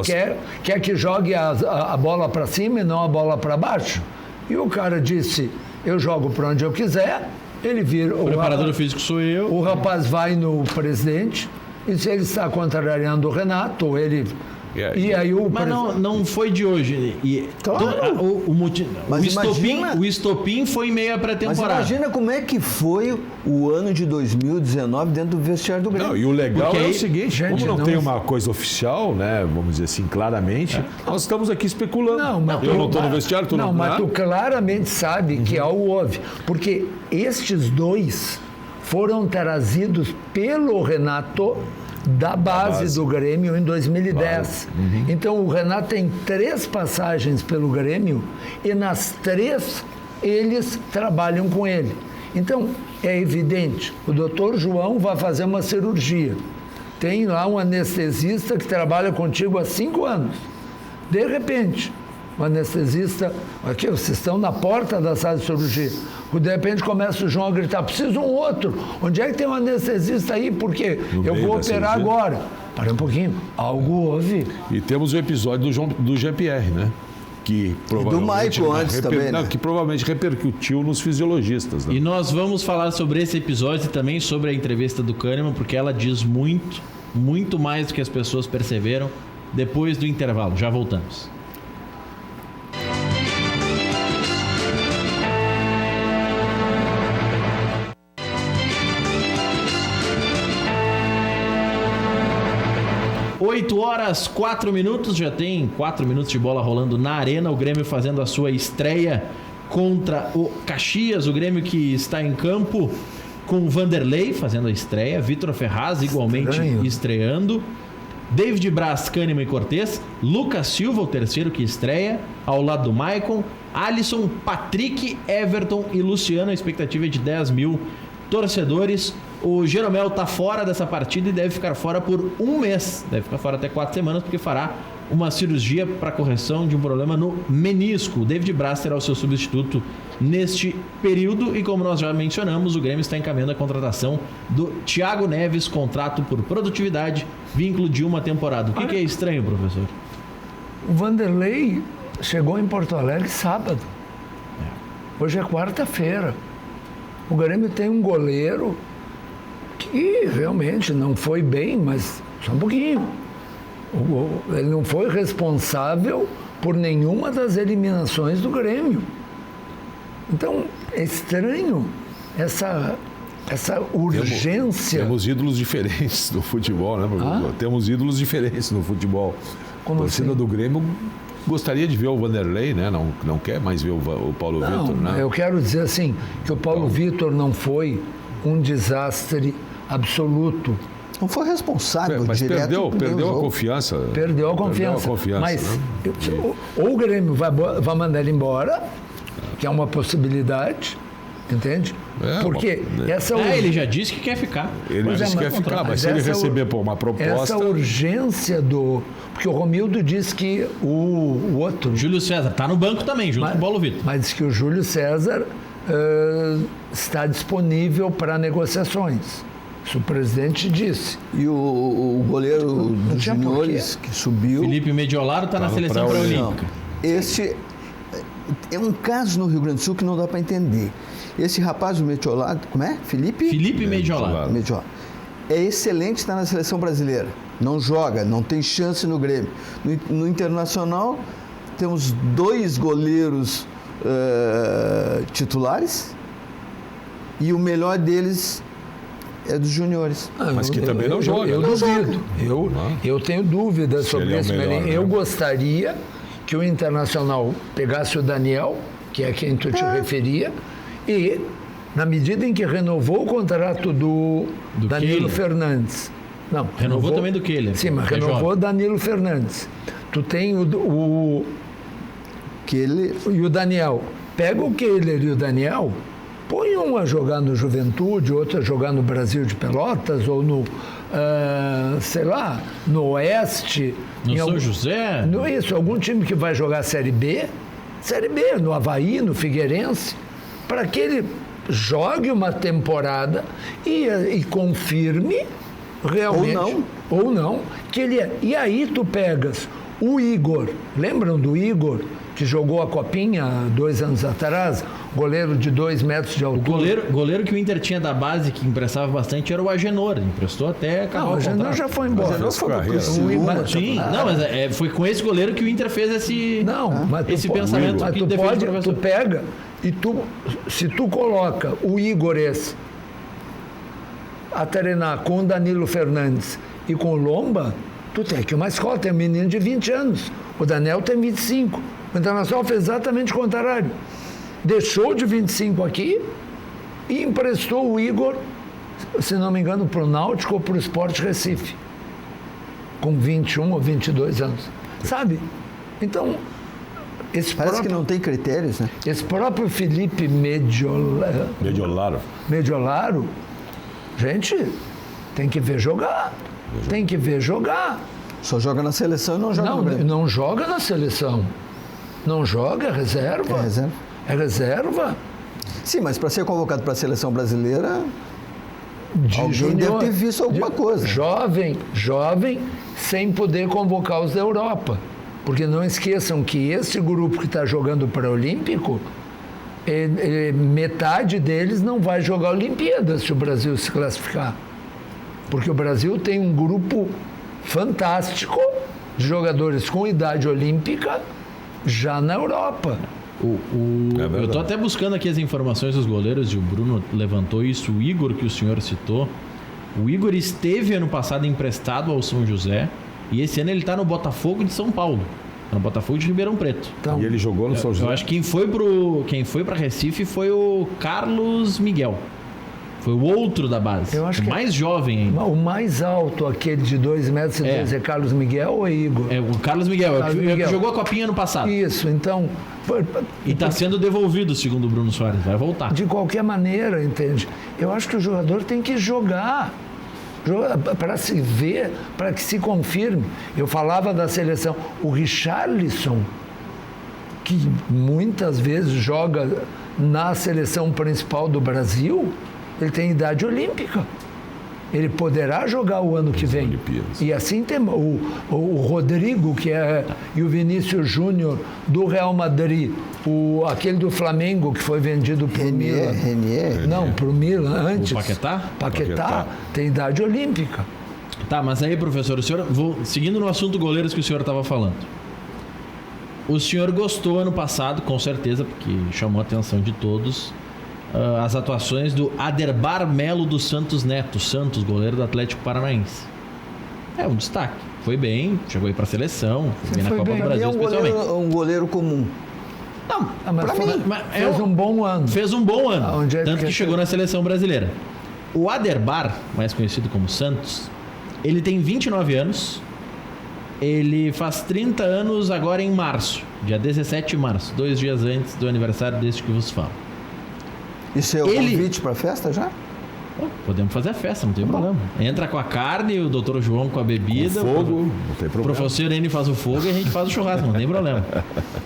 Speaker 2: quer que jogue a bola para cima e não a bola para baixo. E o cara disse, eu jogo para onde eu quiser, ele vira...
Speaker 1: O preparador físico sou eu.
Speaker 2: O rapaz vai no presidente e se ele está contrariando o Renato, ele... E aí
Speaker 1: Mas não foi de hoje.
Speaker 5: Claro.
Speaker 1: O estopim foi em meio à pré-temporada.
Speaker 5: Mas imagina como é que foi o ano de 2019 dentro do vestiário do Grêmio.
Speaker 3: Não, e o legal
Speaker 1: Porque
Speaker 3: é
Speaker 1: aí,
Speaker 3: o seguinte,
Speaker 2: gente,
Speaker 3: como não tem uma coisa oficial, né, vamos dizer assim, claramente, nós estamos aqui especulando. Eu não estou no vestiário, tu não.
Speaker 2: Mas tu claramente sabe que algo houve. Porque estes dois foram trazidos pelo Renato da base do Grêmio em 2010. Então o Renato tem 3 passagens pelo Grêmio e nas 3 eles trabalham com ele. Então é evidente, o doutor João vai fazer uma cirurgia. Tem lá um anestesista que trabalha contigo há 5 anos. De repente, o anestesista, aqui, vocês estão na porta da sala de cirurgia. De repente começa o João a gritar, preciso de um outro. Onde é que tem um anestesista aí? Porque eu vou operar agora. Para um pouquinho. Algo houve.
Speaker 3: E temos o episódio do Jean-Pierre, né? Que provavelmente,
Speaker 5: do Michael antes também, né?
Speaker 3: Que provavelmente repercutiu nos fisiologistas. Né?
Speaker 1: E nós vamos falar sobre esse episódio e também sobre a entrevista do Kahneman, porque ela diz muito mais do que as pessoas perceberam depois do intervalo. Já voltamos. Oito horas, 4 minutos, já tem 4 minutos de bola rolando na arena, o Grêmio fazendo a sua estreia contra o Caxias, o Grêmio que está em campo com o Vanderlei fazendo a estreia, Vitor Ferraz igualmente estreando, David Braz, Kahneman e Cortez, Lucas Silva, o terceiro que estreia, ao lado do Maicon, Alisson, Patrick, Everton e Luciano, a expectativa é de 10 mil torcedores. O Jeromel está fora dessa partida e deve ficar fora por 1 mês. Deve ficar fora até 4 semanas, porque fará uma cirurgia para correção de um problema no menisco. O David Braz será o seu substituto neste período. E como nós já mencionamos, o Grêmio está encaminhando a contratação do Thiago Neves, contrato por produtividade, vínculo de 1 temporada. O que é estranho, professor?
Speaker 2: O Vanderlei chegou em Porto Alegre sábado. Hoje é quarta-feira. O Grêmio tem um goleiro que realmente não foi bem, mas só um pouquinho. Ele não foi responsável por nenhuma das eliminações do Grêmio. Então, é estranho essa urgência.
Speaker 3: Temos ídolos diferentes no futebol, né? Temos ídolos diferentes no futebol.
Speaker 2: Como
Speaker 3: a torcida
Speaker 2: assim?
Speaker 3: do Grêmio gostaria de ver o Vanderlei, né? Não quer mais ver o Paulo Vitor, né?
Speaker 2: Eu quero dizer assim, que o Paulo Vitor não foi um desastre absoluto.
Speaker 5: Não foi responsável
Speaker 3: mas
Speaker 5: direto.
Speaker 3: perdeu a confiança.
Speaker 2: Perdeu a confiança. Mas
Speaker 3: né?
Speaker 2: ou o Grêmio vai mandar ele embora, que é uma possibilidade, entende? Porque
Speaker 1: ele já disse que quer ficar.
Speaker 3: Ele disse que quer ficar, mas se ele receber uma proposta...
Speaker 2: Essa urgência porque o Romildo disse que o outro...
Speaker 1: Júlio César está no banco também, junto com o Paulo Vitor.
Speaker 2: Mas diz que o Júlio César está disponível para negociações. Isso o presidente disse.
Speaker 5: E o goleiro dos juniores que subiu...
Speaker 1: Felipe Mediolaro está na seleção pré-olímpica.
Speaker 5: é um caso no Rio Grande do Sul que não dá para entender. Esse rapaz do Mediolado, como é?
Speaker 1: Felipe Mediolado.
Speaker 5: Mediolado. É excelente estar na seleção brasileira. Não joga, não tem chance no Grêmio. No Internacional, temos 2 goleiros titulares e o melhor deles é dos juniores.
Speaker 3: Mas que também não joga.
Speaker 2: Eu duvido. Eu tenho dúvidas sobre
Speaker 3: ele
Speaker 2: isso.
Speaker 3: é o melhor,
Speaker 2: Eu
Speaker 3: né?
Speaker 2: gostaria que o Internacional pegasse o Daniel, que é quem tu te referia, e, na medida em que renovou o contrato do Danilo
Speaker 1: Kehler.
Speaker 2: Fernandes. Não,
Speaker 1: Renovou também do Kehler.
Speaker 2: Sim, mas
Speaker 1: É
Speaker 2: renovou
Speaker 1: jovem.
Speaker 2: Danilo Fernandes. Tu tem
Speaker 5: Kehler
Speaker 2: e o Daniel. Pega o Kehler e o Daniel, põe um a jogar no Juventude, outro a jogar no Brasil de Pelotas, ou no, sei lá, no Oeste.
Speaker 1: No
Speaker 2: em
Speaker 1: São
Speaker 2: algum-
Speaker 1: José?
Speaker 2: Isso, algum time que vai jogar Série B, no Avaí, no Figueirense, para que ele jogue uma temporada e confirme realmente. Ou não. Que ele é. E aí tu pegas o Igor, lembram do Igor, que jogou a Copinha 2 anos atrás, goleiro de 2 metros de
Speaker 1: O
Speaker 2: altura?
Speaker 1: goleiro que o Inter tinha da base, que emprestava bastante, era o Agenor. Emprestou até acabar
Speaker 2: Não,
Speaker 1: o
Speaker 2: o Agenor
Speaker 1: contrato.
Speaker 2: já foi embora.
Speaker 3: Agenor foi pra Criciúma,
Speaker 1: Sim, não, mas foi com esse goleiro que o Inter fez esse,
Speaker 2: Não, mas
Speaker 1: esse
Speaker 2: tu
Speaker 1: pensamento
Speaker 2: mas
Speaker 1: que
Speaker 2: tu
Speaker 1: defende
Speaker 2: pode,
Speaker 1: o professor.
Speaker 2: tu pega e se tu coloca o Igor a treinar com o Danilo Fernandes e com o Lomba, tu tem aqui uma escola, tem um menino de 20 anos, o Daniel tem 25. O Internacional fez exatamente o contrário. Deixou de 25 aqui e emprestou o Igor, se não me engano, para o Náutico ou para o Sport Recife, com 21 ou 22 anos. Sabe? Então,
Speaker 5: parece que não tem critérios, né?
Speaker 2: esse próprio Felipe
Speaker 3: Mediolaro.
Speaker 2: Mediolaro, gente, tem que ver jogar. Tem que ver jogar.
Speaker 5: Só joga na seleção e não joga no Grêmio.
Speaker 2: Não joga na seleção. Não joga, é reserva.
Speaker 5: É reserva.
Speaker 2: É reserva.
Speaker 5: Sim, mas para ser convocado para a seleção brasileira,
Speaker 2: De
Speaker 5: alguém
Speaker 2: junior,
Speaker 5: deve ter visto alguma coisa.
Speaker 2: Jovem, sem poder convocar os da Europa. Porque não esqueçam que esse grupo que está jogando para o Olímpico, metade deles não vai jogar Olimpíadas se o Brasil se classificar. Porque o Brasil tem um grupo fantástico de jogadores com idade olímpica já na Europa.
Speaker 1: Eu estou até buscando aqui as informações dos goleiros e o Bruno levantou isso. O Igor, que o senhor citou, o Igor esteve ano passado emprestado ao São José e esse ano ele está no Botafogo de São Paulo, no Botafogo de Ribeirão Preto.
Speaker 2: Então,
Speaker 3: E ele jogou no São José.
Speaker 1: Eu acho que quem foi para Recife foi o Carlos Miguel. Foi o outro da base,
Speaker 2: Eu acho
Speaker 1: o
Speaker 2: que
Speaker 1: mais jovem ainda.
Speaker 2: o mais alto, aquele de 2 metros e 10, é Carlos Miguel ou é Igor?
Speaker 1: É o Carlos Miguel,
Speaker 2: Carlos
Speaker 1: é o
Speaker 2: Miguel.
Speaker 1: que jogou a Copinha ano passado.
Speaker 2: Isso, então,
Speaker 1: E está sendo devolvido, segundo o Bruno Soares, vai voltar.
Speaker 2: de qualquer maneira, entende? Eu acho que o jogador tem que jogar para se ver, para que se confirme. Eu falava da seleção, o Richarlison, que muitas vezes joga na seleção principal do Brasil, ele tem idade olímpica. Ele poderá jogar o ano que vem.
Speaker 3: Olimpíadas.
Speaker 2: E assim tem o Rodrigo, e o Vinícius Júnior do Real Madrid, aquele do Flamengo que foi vendido para o Milan.
Speaker 5: Renier.
Speaker 2: Não, para o Milan antes.
Speaker 1: O Paquetá?
Speaker 2: Paquetá tem idade olímpica.
Speaker 1: Tá, mas aí, professor, seguindo no assunto goleiros que o senhor estava falando. O senhor gostou ano passado, com certeza, porque chamou a atenção de todos, as atuações do Aderbar Melo dos Santos Neto, Santos, goleiro do Atlético Paranaense. É um destaque. Foi bem, chegou aí para a seleção, foi bem na Copa do
Speaker 5: Para mim
Speaker 1: Brasil,
Speaker 5: é
Speaker 1: especialmente.
Speaker 5: um goleiro comum.
Speaker 1: Não,
Speaker 2: Mas
Speaker 1: pra mim,
Speaker 2: fez um bom ano.
Speaker 1: Fez um bom ano,
Speaker 2: Onde é
Speaker 1: tanto que chegou na seleção brasileira. O Aderbar, mais conhecido como Santos, ele tem 29 anos, ele faz 30 anos agora em março, dia 17 de março, 2 dias antes do aniversário deste que vos falo.
Speaker 5: Isso é o convite para a festa já?
Speaker 1: Pô, podemos fazer a festa, não tem problema. Entra com a carne, o doutor João com a bebida,
Speaker 3: Fogo, não tem
Speaker 1: o
Speaker 3: problema.
Speaker 1: professor N faz o fogo e a gente faz o churrasco, não tem problema.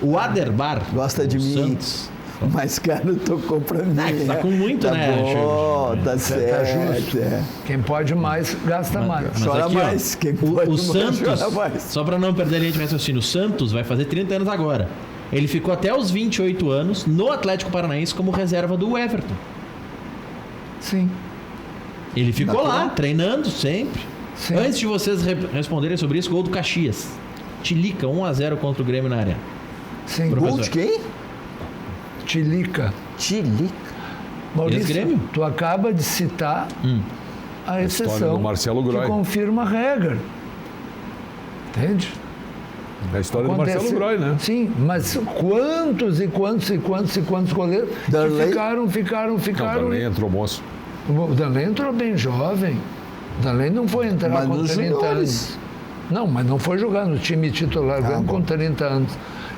Speaker 1: O Aderbar,
Speaker 5: Gosta de
Speaker 1: o
Speaker 5: mim.
Speaker 1: Santos,
Speaker 5: Mas, cara, tocou pra mim.
Speaker 1: tá com muito,
Speaker 5: tá
Speaker 1: né,
Speaker 5: bom, tá certo.
Speaker 2: justo.
Speaker 5: É.
Speaker 2: Quem pode mais, gasta mais.
Speaker 1: Mas
Speaker 5: Chora
Speaker 1: aqui, ó,
Speaker 5: mais. Quem pode
Speaker 1: o
Speaker 5: mais,
Speaker 1: Santos,
Speaker 5: chora mais.
Speaker 1: só para não perder a linha de raciocínio, o Santos vai fazer 30 anos agora. Ele ficou até os 28 anos no Atlético Paranaense como reserva do Everton.
Speaker 2: Sim.
Speaker 1: Ele ficou lá, treinando sempre.
Speaker 2: Sim.
Speaker 1: Antes de vocês responderem sobre isso, gol do Caxias. Tilica, 1-0 contra o Grêmio na Arena.
Speaker 2: Sim.
Speaker 5: Gol de quem?
Speaker 2: Tilica. Maurício,
Speaker 1: Grêmio?
Speaker 2: tu acaba de citar a exceção
Speaker 3: do Marcelo Groy.
Speaker 2: que confirma a regra. Entende?
Speaker 3: É a história do Marcelo Groy, né?
Speaker 2: Sim, mas quantos goleiros
Speaker 5: Darley?
Speaker 2: que ficaram.
Speaker 3: Também entrou moço.
Speaker 2: O Darley entrou bem jovem. O Darley não foi entrar
Speaker 5: Mas
Speaker 2: com
Speaker 5: nos
Speaker 2: 30
Speaker 5: juniores.
Speaker 2: anos. Não, mas não foi jogar no time titular com 30 anos.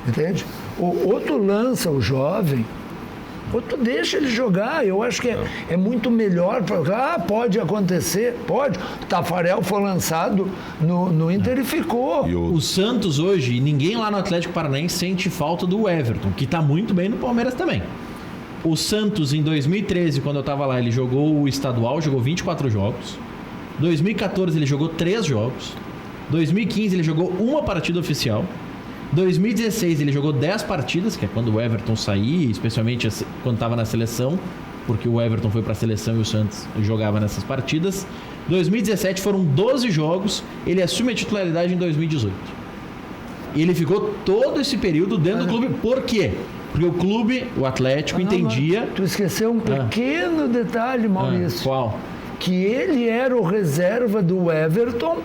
Speaker 2: Entende? Ou tu lança o jovem, ou tu deixa ele jogar. Eu acho que é muito melhor. Pode acontecer, pode. O Tafarel foi lançado no Inter e ficou.
Speaker 3: E
Speaker 1: O Santos hoje, ninguém lá no Atlético Paranaense sente falta do Everton, que tá muito bem no Palmeiras também. O Santos, em 2013, quando eu tava lá, ele jogou o estadual, jogou 24 jogos. 2014, ele jogou 3 jogos. 2015, ele jogou uma partida oficial. 2016, ele jogou 10 partidas, que é quando o Everton saía, especialmente quando estava na seleção, porque o Everton foi para a seleção e o Santos jogava nessas partidas. 2017 foram 12 jogos, ele assume a titularidade em 2018. E ele ficou todo esse período dentro do clube. Por quê? Porque o clube, o Atlético, entendia...
Speaker 2: Tu esqueceu um pequeno detalhe, Maurício.
Speaker 1: Qual?
Speaker 2: Que ele era o reserva do Everton.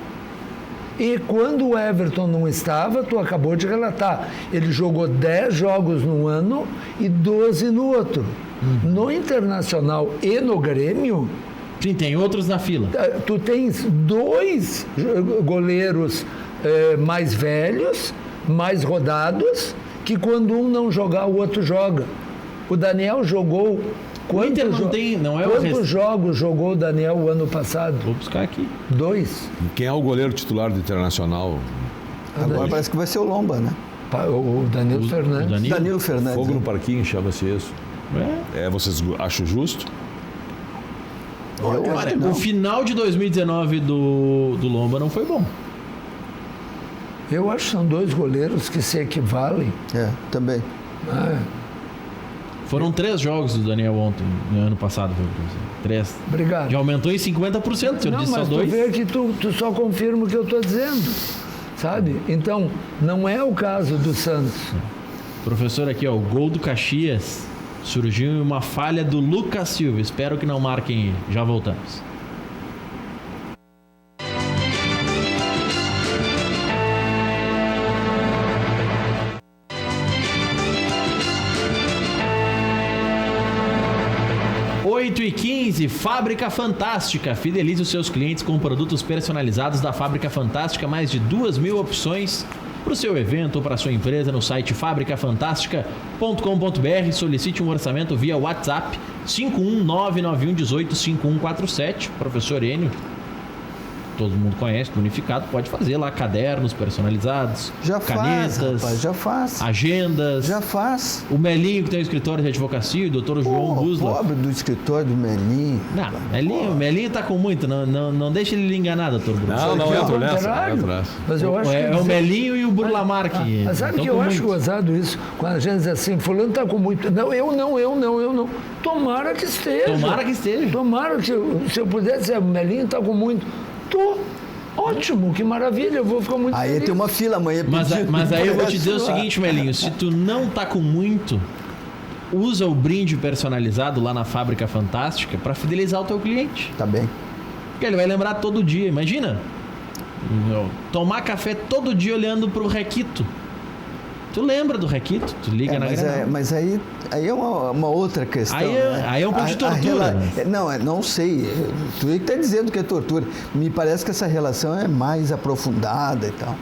Speaker 2: E quando o Everton não estava, tu acabou de relatar, ele jogou 10 jogos no ano e 12 no outro. No Internacional e no Grêmio...
Speaker 1: Sim, tem outros na fila.
Speaker 2: Tu tens 2 goleiros mais velhos, mais rodados, que quando um não jogar, o outro joga. O Daniel jogou...
Speaker 1: O Inter
Speaker 2: Quantos jogos jogou o Daniel o ano passado?
Speaker 1: Vou buscar aqui.
Speaker 2: 2.
Speaker 3: E quem é o goleiro titular do Internacional?
Speaker 5: Agora parece que vai ser o Lomba, né?
Speaker 2: O Danilo Fernandes.
Speaker 5: Danilo Fernandes.
Speaker 3: Fogo no Parquinho, chama-se isso. Vocês acham justo?
Speaker 1: Olha, o final de 2019 do Lomba não foi bom.
Speaker 2: Eu acho que são 2 goleiros que se equivalem.
Speaker 5: Também.
Speaker 1: Foram 3 jogos do Daniel ontem, no ano passado. 3.
Speaker 2: Obrigado.
Speaker 1: Já aumentou em 50%, se eu disse só 2.
Speaker 2: Tu vê que tu só confirma o que eu estou dizendo, sabe? Então, não é o caso do Santos.
Speaker 1: Professor, aqui, ó, o gol do Caxias surgiu em uma falha do Lucas Silva. Espero que não marquem ele. Já voltamos. E 15, Fábrica Fantástica. Fidelize os seus clientes com produtos personalizados da Fábrica Fantástica. Mais de 2.000 opções para o seu evento ou para a sua empresa no site fabricafantastica.com.br. Solicite um orçamento via WhatsApp 51991185147. Professor Enio, todo mundo conhece, Unificado, pode fazer lá cadernos personalizados, canetas,
Speaker 5: já faz.
Speaker 1: agendas.
Speaker 5: Já faz.
Speaker 1: O Melinho, que tem o escritório de advocacia, o doutor João Guzla.
Speaker 5: Pobre do escritório do Melinho.
Speaker 1: Não, o Melinho tá com muito, não deixa ele lhe enganar, doutor Bruno.
Speaker 3: Não entra nessa.
Speaker 2: Mas eu acho
Speaker 1: É o Melinho e o Burlamar que...
Speaker 2: Mas sabe que eu acho gozado isso? Quando a gente diz assim, fulano tá com muito... Não, eu não. Tomara que esteja.
Speaker 1: Tomara que esteja.
Speaker 2: Tomara que, se eu pudesse dizer, o Melinho tá com muito... Ótimo, que maravilha, eu vou ficar muito feliz.
Speaker 5: Aí tem uma fila amanhã.
Speaker 1: Mas aí eu vou te dizer o seguinte, Melinho, se tu não tá com muito, usa o brinde personalizado lá na Fábrica Fantástica para fidelizar o teu cliente.
Speaker 5: Tá bem.
Speaker 1: Porque ele vai lembrar todo dia, imagina. Tomar café todo dia olhando pro Requito. Tu lembra do Requito? Tu liga na Grenal.
Speaker 5: Mas aí é uma outra questão.
Speaker 1: Aí é um pouco de tortura.
Speaker 5: Não sei. Tu aí que tá dizendo que é tortura. Me parece que essa relação é mais aprofundada e tal.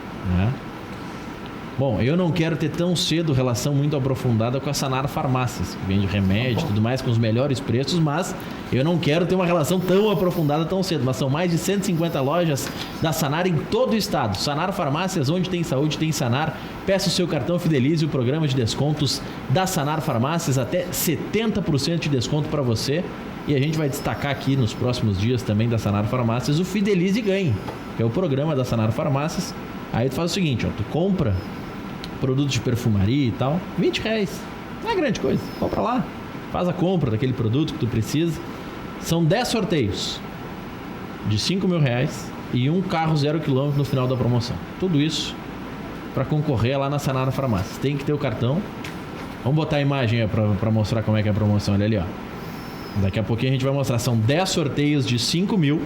Speaker 1: Bom, eu não quero ter tão cedo relação muito aprofundada com a Sanar Farmácias, que vende remédio e tudo mais com os melhores preços, mas eu não quero ter uma relação tão aprofundada tão cedo. Mas são mais de 150 lojas da Sanar em todo o estado. Sanar Farmácias, onde tem saúde, tem Sanar. Peça o seu cartão Fidelize, o programa de descontos da Sanar Farmácias, até 70% de desconto para você. E a gente vai destacar aqui nos próximos dias também da Sanar Farmácias o Fidelize e Ganhe, que é o programa da Sanar Farmácias. Aí tu faz o seguinte, tu compra produtos de perfumaria e tal, R$20. Não é grande coisa. Compra lá, faz a compra daquele produto que tu precisa. São 10 sorteios de R$5.000 e um carro 0 km no final da promoção. Tudo isso para concorrer lá na Sanara Farmácias. Tem que ter o cartão. Vamos botar a imagem aí para mostrar como é que é a promoção. Olha ali, ó. Daqui a pouquinho a gente vai mostrar. São 10 sorteios de 5.000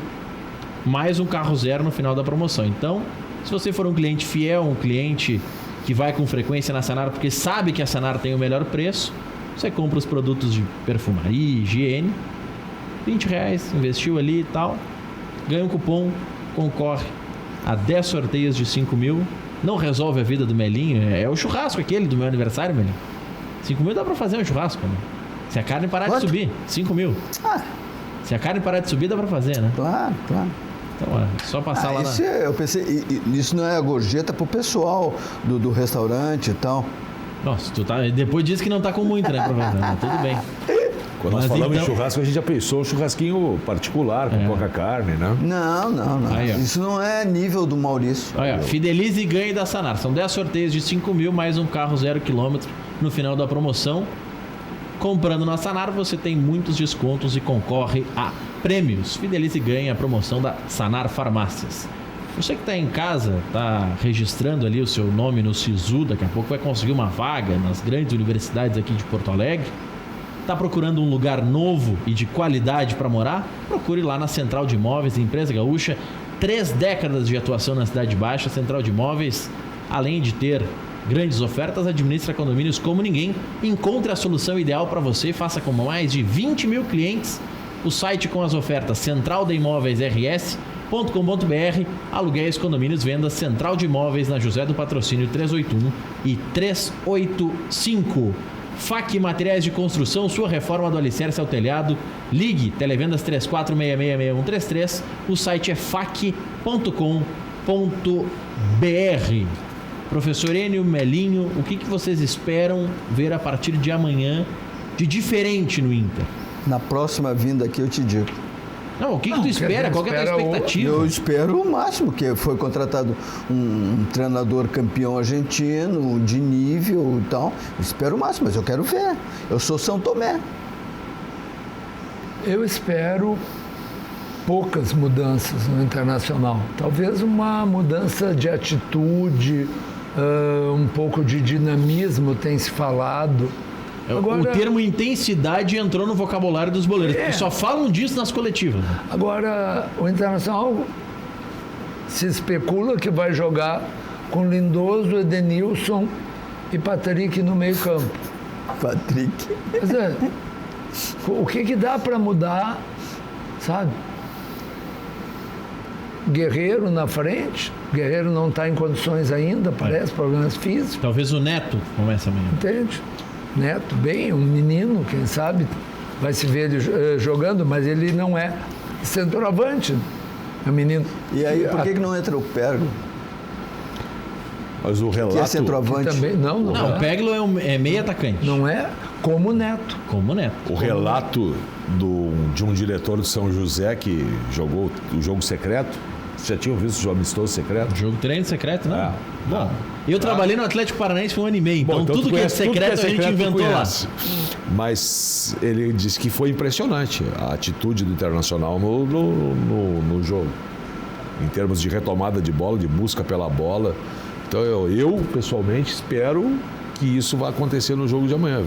Speaker 1: mais um carro 0 no final da promoção. Então, se você for um cliente fiel, um cliente que vai com frequência na Sanara porque sabe que a Sanara tem o melhor preço, você compra os produtos de perfumaria, higiene, R$20, investiu ali e tal, ganha um cupom, concorre a 10 sorteios de 5.000. Não resolve a vida do Melinho, é o churrasco aquele do meu aniversário, Melinho. 5.000 dá pra fazer um churrasco, né? Se a carne parar de subir, 5.000. Se a carne parar de subir, dá pra fazer, né?
Speaker 5: Claro.
Speaker 1: Então, é só passar lá
Speaker 5: isso eu pensei, isso não é a gorjeta pro pessoal do restaurante e tal.
Speaker 1: Nossa, tu tá... Depois disse que não tá com muito, né, professor? Mas tudo bem.
Speaker 3: Quando nós falamos em churrasco, a gente já pensou um churrasquinho particular, com pouca carne, né?
Speaker 5: Não.
Speaker 1: Aí,
Speaker 5: isso não é nível do Maurício.
Speaker 1: Olha, fidelize e ganhe da Sanar. São 10 sorteios de 5.000 mais um carro 0 km no final da promoção. Comprando na Sanar, você tem muitos descontos e concorre a prêmios. Fidelize e ganhe a promoção da Sanar Farmácias. Você que está em casa, está registrando ali o seu nome no SISU, daqui a pouco vai conseguir uma vaga nas grandes universidades aqui de Porto Alegre. Está procurando um lugar novo e de qualidade para morar? Procure lá na Central de Imóveis, empresa gaúcha. 3 décadas de atuação na Cidade Baixa. Central de Imóveis, além de ter grandes ofertas, administra condomínios como ninguém. Encontre a solução ideal para você e faça com mais de 20 mil clientes. O site com as ofertas centraldeimoveisrs.com.br. Aluguéis, condomínios, vendas. Central de Imóveis na José do Patrocínio 381 e 385. FAC Materiais de Construção, sua reforma do alicerce ao telhado. Ligue, televendas 34666133. O site é fac.com.br. Professor Enio, Melinho, o que vocês esperam ver a partir de amanhã de diferente no Inter?
Speaker 5: Na próxima vinda aqui eu te digo.
Speaker 1: Não, o que tu espera? Qual é a tua expectativa?
Speaker 5: Eu espero o máximo, que foi contratado um treinador campeão argentino, de nível e tal. Eu espero o máximo, mas eu quero ver. Eu sou São Tomé.
Speaker 2: Eu espero poucas mudanças no Internacional. Talvez uma mudança de atitude, um pouco de dinamismo tem se falado.
Speaker 1: Agora, o termo intensidade entrou no vocabulário dos boleiros, porque só falam disso nas coletivas.
Speaker 2: Agora, o Internacional se especula que vai jogar com Lindoso, Edenilson e Patrick no meio campo.
Speaker 5: Patrick.
Speaker 2: Quer dizer, o que dá para mudar, sabe? Guerreiro na frente. Guerreiro não está em condições ainda, parece, problemas físicos.
Speaker 1: Talvez o Neto comece amanhã.
Speaker 2: Entende? Neto, bem, um menino, quem sabe, vai se ver ele jogando, mas ele não é centroavante, é um menino.
Speaker 5: E aí, por que não entra o Pérgolo?
Speaker 3: Mas o relato...
Speaker 5: Que é centroavante.
Speaker 2: Também, não,
Speaker 1: o Pérgolo é meio atacante.
Speaker 2: Não é como o Neto.
Speaker 1: Como o Neto.
Speaker 3: O relato de um diretor do São José que jogou o jogo secreto. Você já tinha visto o jogo amistoso secreto?
Speaker 1: Jogo treino secreto, né? Bom, eu trabalhei no Atlético Paranaense por 1 ano e meio, então tudo que é secreto a gente inventou lá.
Speaker 3: Mas ele disse que foi impressionante a atitude do Internacional no jogo. Em termos de retomada de bola, de busca pela bola. Então eu pessoalmente espero que isso vai acontecer no jogo de amanhã.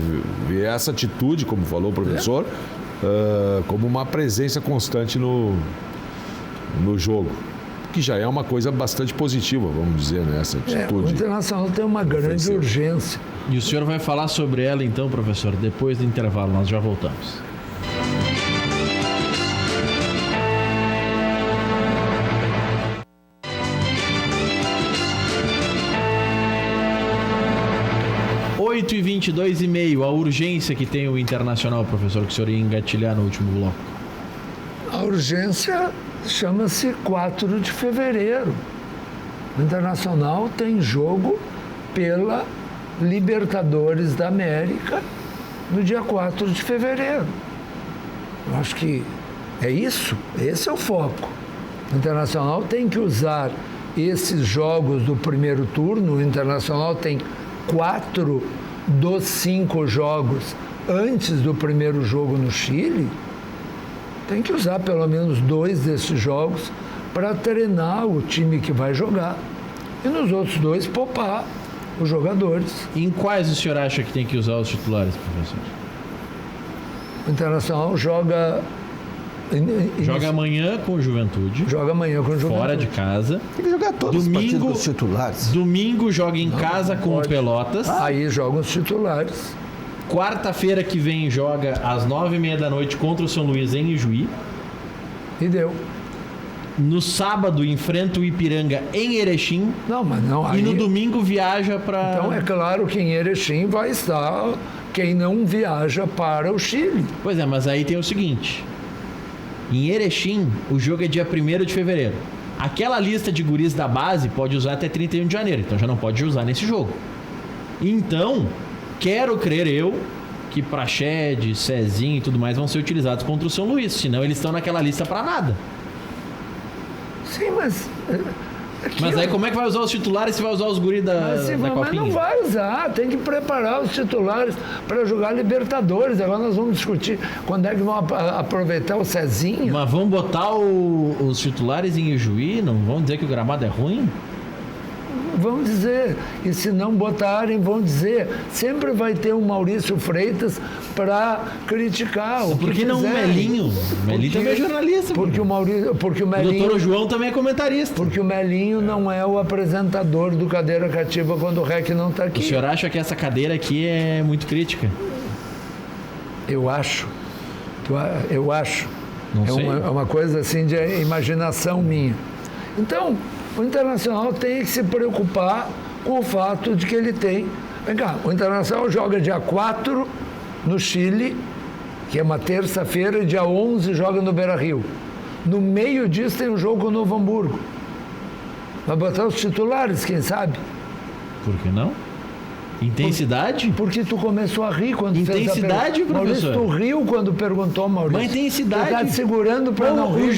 Speaker 3: Ver essa atitude, como falou o professor, como uma presença constante no jogo. Que já é uma coisa bastante positiva, vamos dizer, né? Essa atitude.
Speaker 2: O Internacional tem uma grande urgência.
Speaker 1: E o senhor vai falar sobre ela então, professor, depois do intervalo. Nós já voltamos. Oito e 22h30, a urgência que tem o Internacional, professor, que o senhor ia engatilhar no último bloco.
Speaker 2: A urgência chama-se 4 de fevereiro. O Internacional tem jogo pela Libertadores da América no dia 4 de fevereiro. Eu acho que é isso, esse é o foco. O Internacional tem que usar esses jogos do primeiro turno. O Internacional tem 4 dos 5 jogos antes do primeiro jogo no Chile, tem que usar pelo menos 2 desses jogos para treinar o time que vai jogar. E nos outros 2, poupar os jogadores.
Speaker 1: Em quais o senhor acha que tem que usar os titulares, professor?
Speaker 2: O Internacional joga...
Speaker 1: Joga amanhã com o Juventude.
Speaker 2: Joga amanhã com o Juventude.
Speaker 1: Fora de casa.
Speaker 5: Tem que jogar todos os partidos com os titulares.
Speaker 1: Domingo joga em casa com o Pelotas.
Speaker 2: Aí jogam os titulares.
Speaker 1: Quarta-feira que vem joga às 9h30 da noite contra o São Luís em Ijuí.
Speaker 2: E deu.
Speaker 1: No sábado enfrenta o Ipiranga em Erechim.
Speaker 2: Não, mas não. Aí...
Speaker 1: E no domingo viaja para...
Speaker 2: Então é claro que em Erechim vai estar quem não viaja para o Chile.
Speaker 1: Pois é, mas aí tem o seguinte. Em Erechim, o jogo é dia 1º de fevereiro. Aquela lista de guris da base pode usar até 31 de janeiro, então já não pode usar nesse jogo. Então, quero crer eu que Prached, Cezinho e tudo mais vão ser utilizados contra o São Luís, senão eles estão naquela lista para nada.
Speaker 2: Sim, mas...
Speaker 1: Mas aí como é que vai usar os titulares se vai usar os guris da Copinha?
Speaker 2: Mas não vai usar, tem que preparar os titulares para jogar Libertadores. Agora nós vamos discutir quando é que vão aproveitar o Cezinho.
Speaker 1: Mas vão botar os titulares em Ijuí? Não vão dizer que o gramado é ruim?
Speaker 2: Vão dizer, e se não botarem, vão dizer. Sempre vai ter um Maurício Freitas para criticar.
Speaker 1: Por que não o Melinho? O Melinho também é jornalista.
Speaker 2: Porque o Melinho...
Speaker 1: O doutor João também é comentarista.
Speaker 2: Porque o Melinho não é o apresentador do Cadeira Cativa quando o REC não está aqui.
Speaker 1: O senhor acha que essa cadeira aqui é muito crítica?
Speaker 2: Eu acho.
Speaker 1: Não sei.
Speaker 2: É uma coisa assim de imaginação minha. Então... O Internacional tem que se preocupar com o fato de que ele tem... Vem cá, o Internacional joga dia 4 no Chile, que é uma terça-feira, e dia 11 joga no Beira-Rio. No meio disso tem um jogo com o Novo Hamburgo. Vai botar os titulares, quem sabe?
Speaker 1: Por que não? Intensidade?
Speaker 2: Porque tu começou a rir quando
Speaker 1: intensidade,
Speaker 2: fez a
Speaker 1: professor?
Speaker 2: Maurício, tu riu quando perguntou, Maurício.
Speaker 1: Mas intensidade.
Speaker 2: Tu tá te segurando para não rir,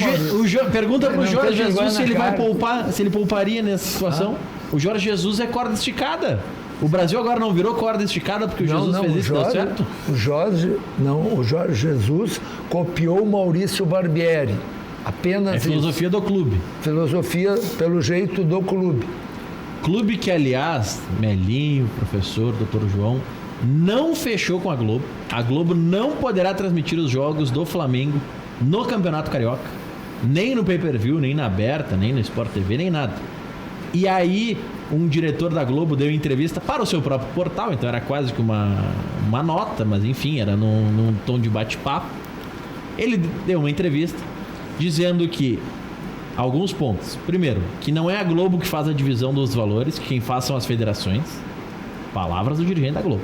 Speaker 1: Pergunta pro Jorge Jesus se ele vai
Speaker 2: cara.
Speaker 1: poupar, se ele pouparia nessa situação. O Jorge Jesus é corda esticada. O Brasil agora não virou corda esticada porque o Jesus fez isso, deu certo?
Speaker 2: O Jorge Jesus copiou o Maurício Barbieri. Apenas
Speaker 1: É filosofia do clube.
Speaker 2: Filosofia, pelo jeito, do clube.
Speaker 1: Clube que, aliás, Melinho, professor, doutor João, não fechou com a Globo. A Globo não poderá transmitir os jogos do Flamengo no Campeonato Carioca. Nem no pay-per-view, nem na Aberta, nem no Sport TV, nem nada. E aí, um diretor da Globo deu entrevista para o seu próprio portal, então era quase que uma nota, mas enfim, era num tom de bate-papo. Ele deu uma entrevista dizendo que alguns pontos. Primeiro, que não é a Globo que faz a divisão dos valores, que quem faz são as federações. Palavras do dirigente da Globo.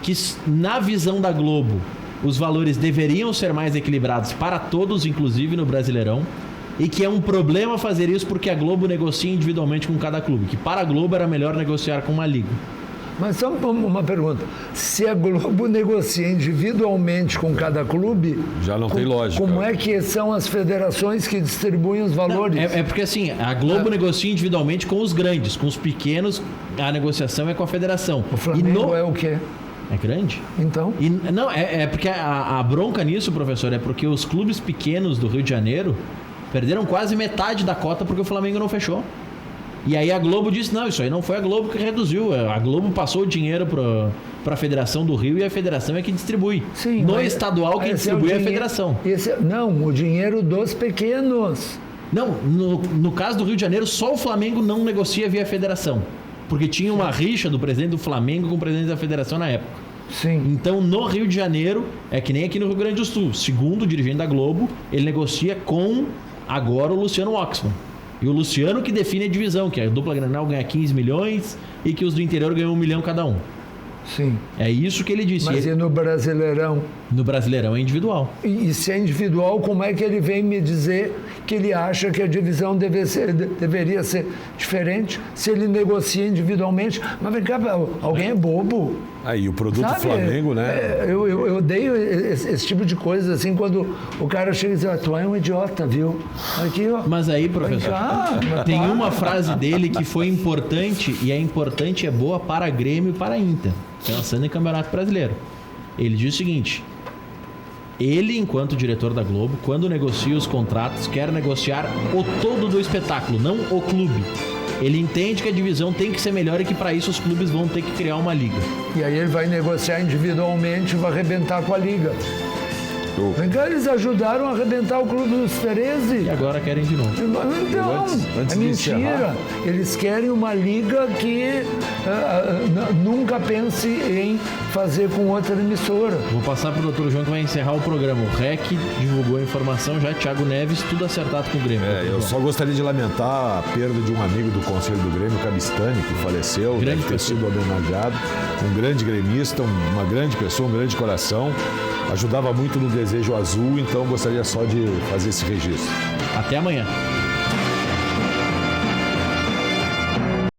Speaker 1: Que na visão da Globo, os valores deveriam ser mais equilibrados para todos, inclusive no Brasileirão. E que é um problema fazer isso porque a Globo negocia individualmente com cada clube. Que para a Globo era melhor negociar com uma liga.
Speaker 2: Mas só uma pergunta. Se a Globo negocia individualmente com cada clube...
Speaker 3: Já não tem lógica.
Speaker 2: Como é que são as federações que distribuem os valores?
Speaker 1: Não, é porque assim, a Globo negocia individualmente com os grandes. Com os pequenos, a negociação é com a federação.
Speaker 2: O Flamengo é o quê?
Speaker 1: É grande?
Speaker 2: Então?
Speaker 1: Não, é porque a bronca nisso, professor, é porque os clubes pequenos do Rio de Janeiro perderam quase metade da cota porque o Flamengo não fechou. E aí a Globo disse, não, isso aí não foi a Globo que reduziu. A Globo passou o dinheiro para a Federação do Rio e a Federação é que distribui.
Speaker 2: Sim,
Speaker 1: no estadual quem distribui é a Federação.
Speaker 2: Não, o dinheiro dos pequenos.
Speaker 1: Não, no caso do Rio de Janeiro, só o Flamengo não negocia via Federação. Porque tinha uma rixa do presidente do Flamengo com o presidente da Federação na época.
Speaker 2: Sim.
Speaker 1: Então, no Rio de Janeiro, é que nem aqui no Rio Grande do Sul. Segundo o dirigente da Globo, ele negocia com, agora, o Luciano Oxman. E o Luciano que define a divisão, que a dupla Grenal ganha 15 milhões e que os do interior ganham 1 milhão cada um.
Speaker 2: Sim.
Speaker 1: É isso que ele disse.
Speaker 2: Mas e no Brasileirão?
Speaker 1: No Brasileirão é individual.
Speaker 2: E se é individual, como é que ele vem me dizer que ele acha que a divisão deveria ser diferente se ele negocia individualmente? Mas vem cá, alguém é bobo?
Speaker 3: Aí o produto
Speaker 2: Sabe?
Speaker 3: Flamengo, né?
Speaker 2: Eu odeio esse tipo de coisa, assim, quando o cara chega e diz, tu é um idiota, viu? Aqui, ó.
Speaker 1: Mas aí, professor, tem
Speaker 2: para.
Speaker 1: uma frase dele que foi importante, e é importante, é boa para Grêmio e para Inter, pensando em Campeonato Brasileiro. Ele diz o seguinte: ele, enquanto diretor da Globo, quando negocia os contratos, quer negociar o todo do espetáculo, não o clube. Ele entende que a divisão tem que ser melhor e que para isso os clubes vão ter que criar uma liga.
Speaker 2: E aí ele vai negociar individualmente e vai arrebentar com a liga. Vem cá, eles ajudaram a arrebentar o Clube dos 13.
Speaker 1: E agora querem de novo.
Speaker 2: Então,
Speaker 3: antes
Speaker 2: é
Speaker 3: de
Speaker 2: mentira.
Speaker 3: encerrar.
Speaker 2: Eles querem uma liga que nunca pense em fazer com outra emissora.
Speaker 1: Vou passar para o Dr. João que vai encerrar o programa. O REC divulgou a informação já, Thiago Neves, tudo acertado com o Grêmio.
Speaker 3: Eu só gostaria de lamentar a perda de um amigo do Conselho do Grêmio, Cabistani, que faleceu,
Speaker 1: Grande
Speaker 3: deve ter
Speaker 1: pessoa.
Speaker 3: sido homenageado. Um grande gremista, uma grande pessoa, um grande coração. Ajudava muito no Desejo Azul, então gostaria só de fazer esse registro.
Speaker 1: Até amanhã.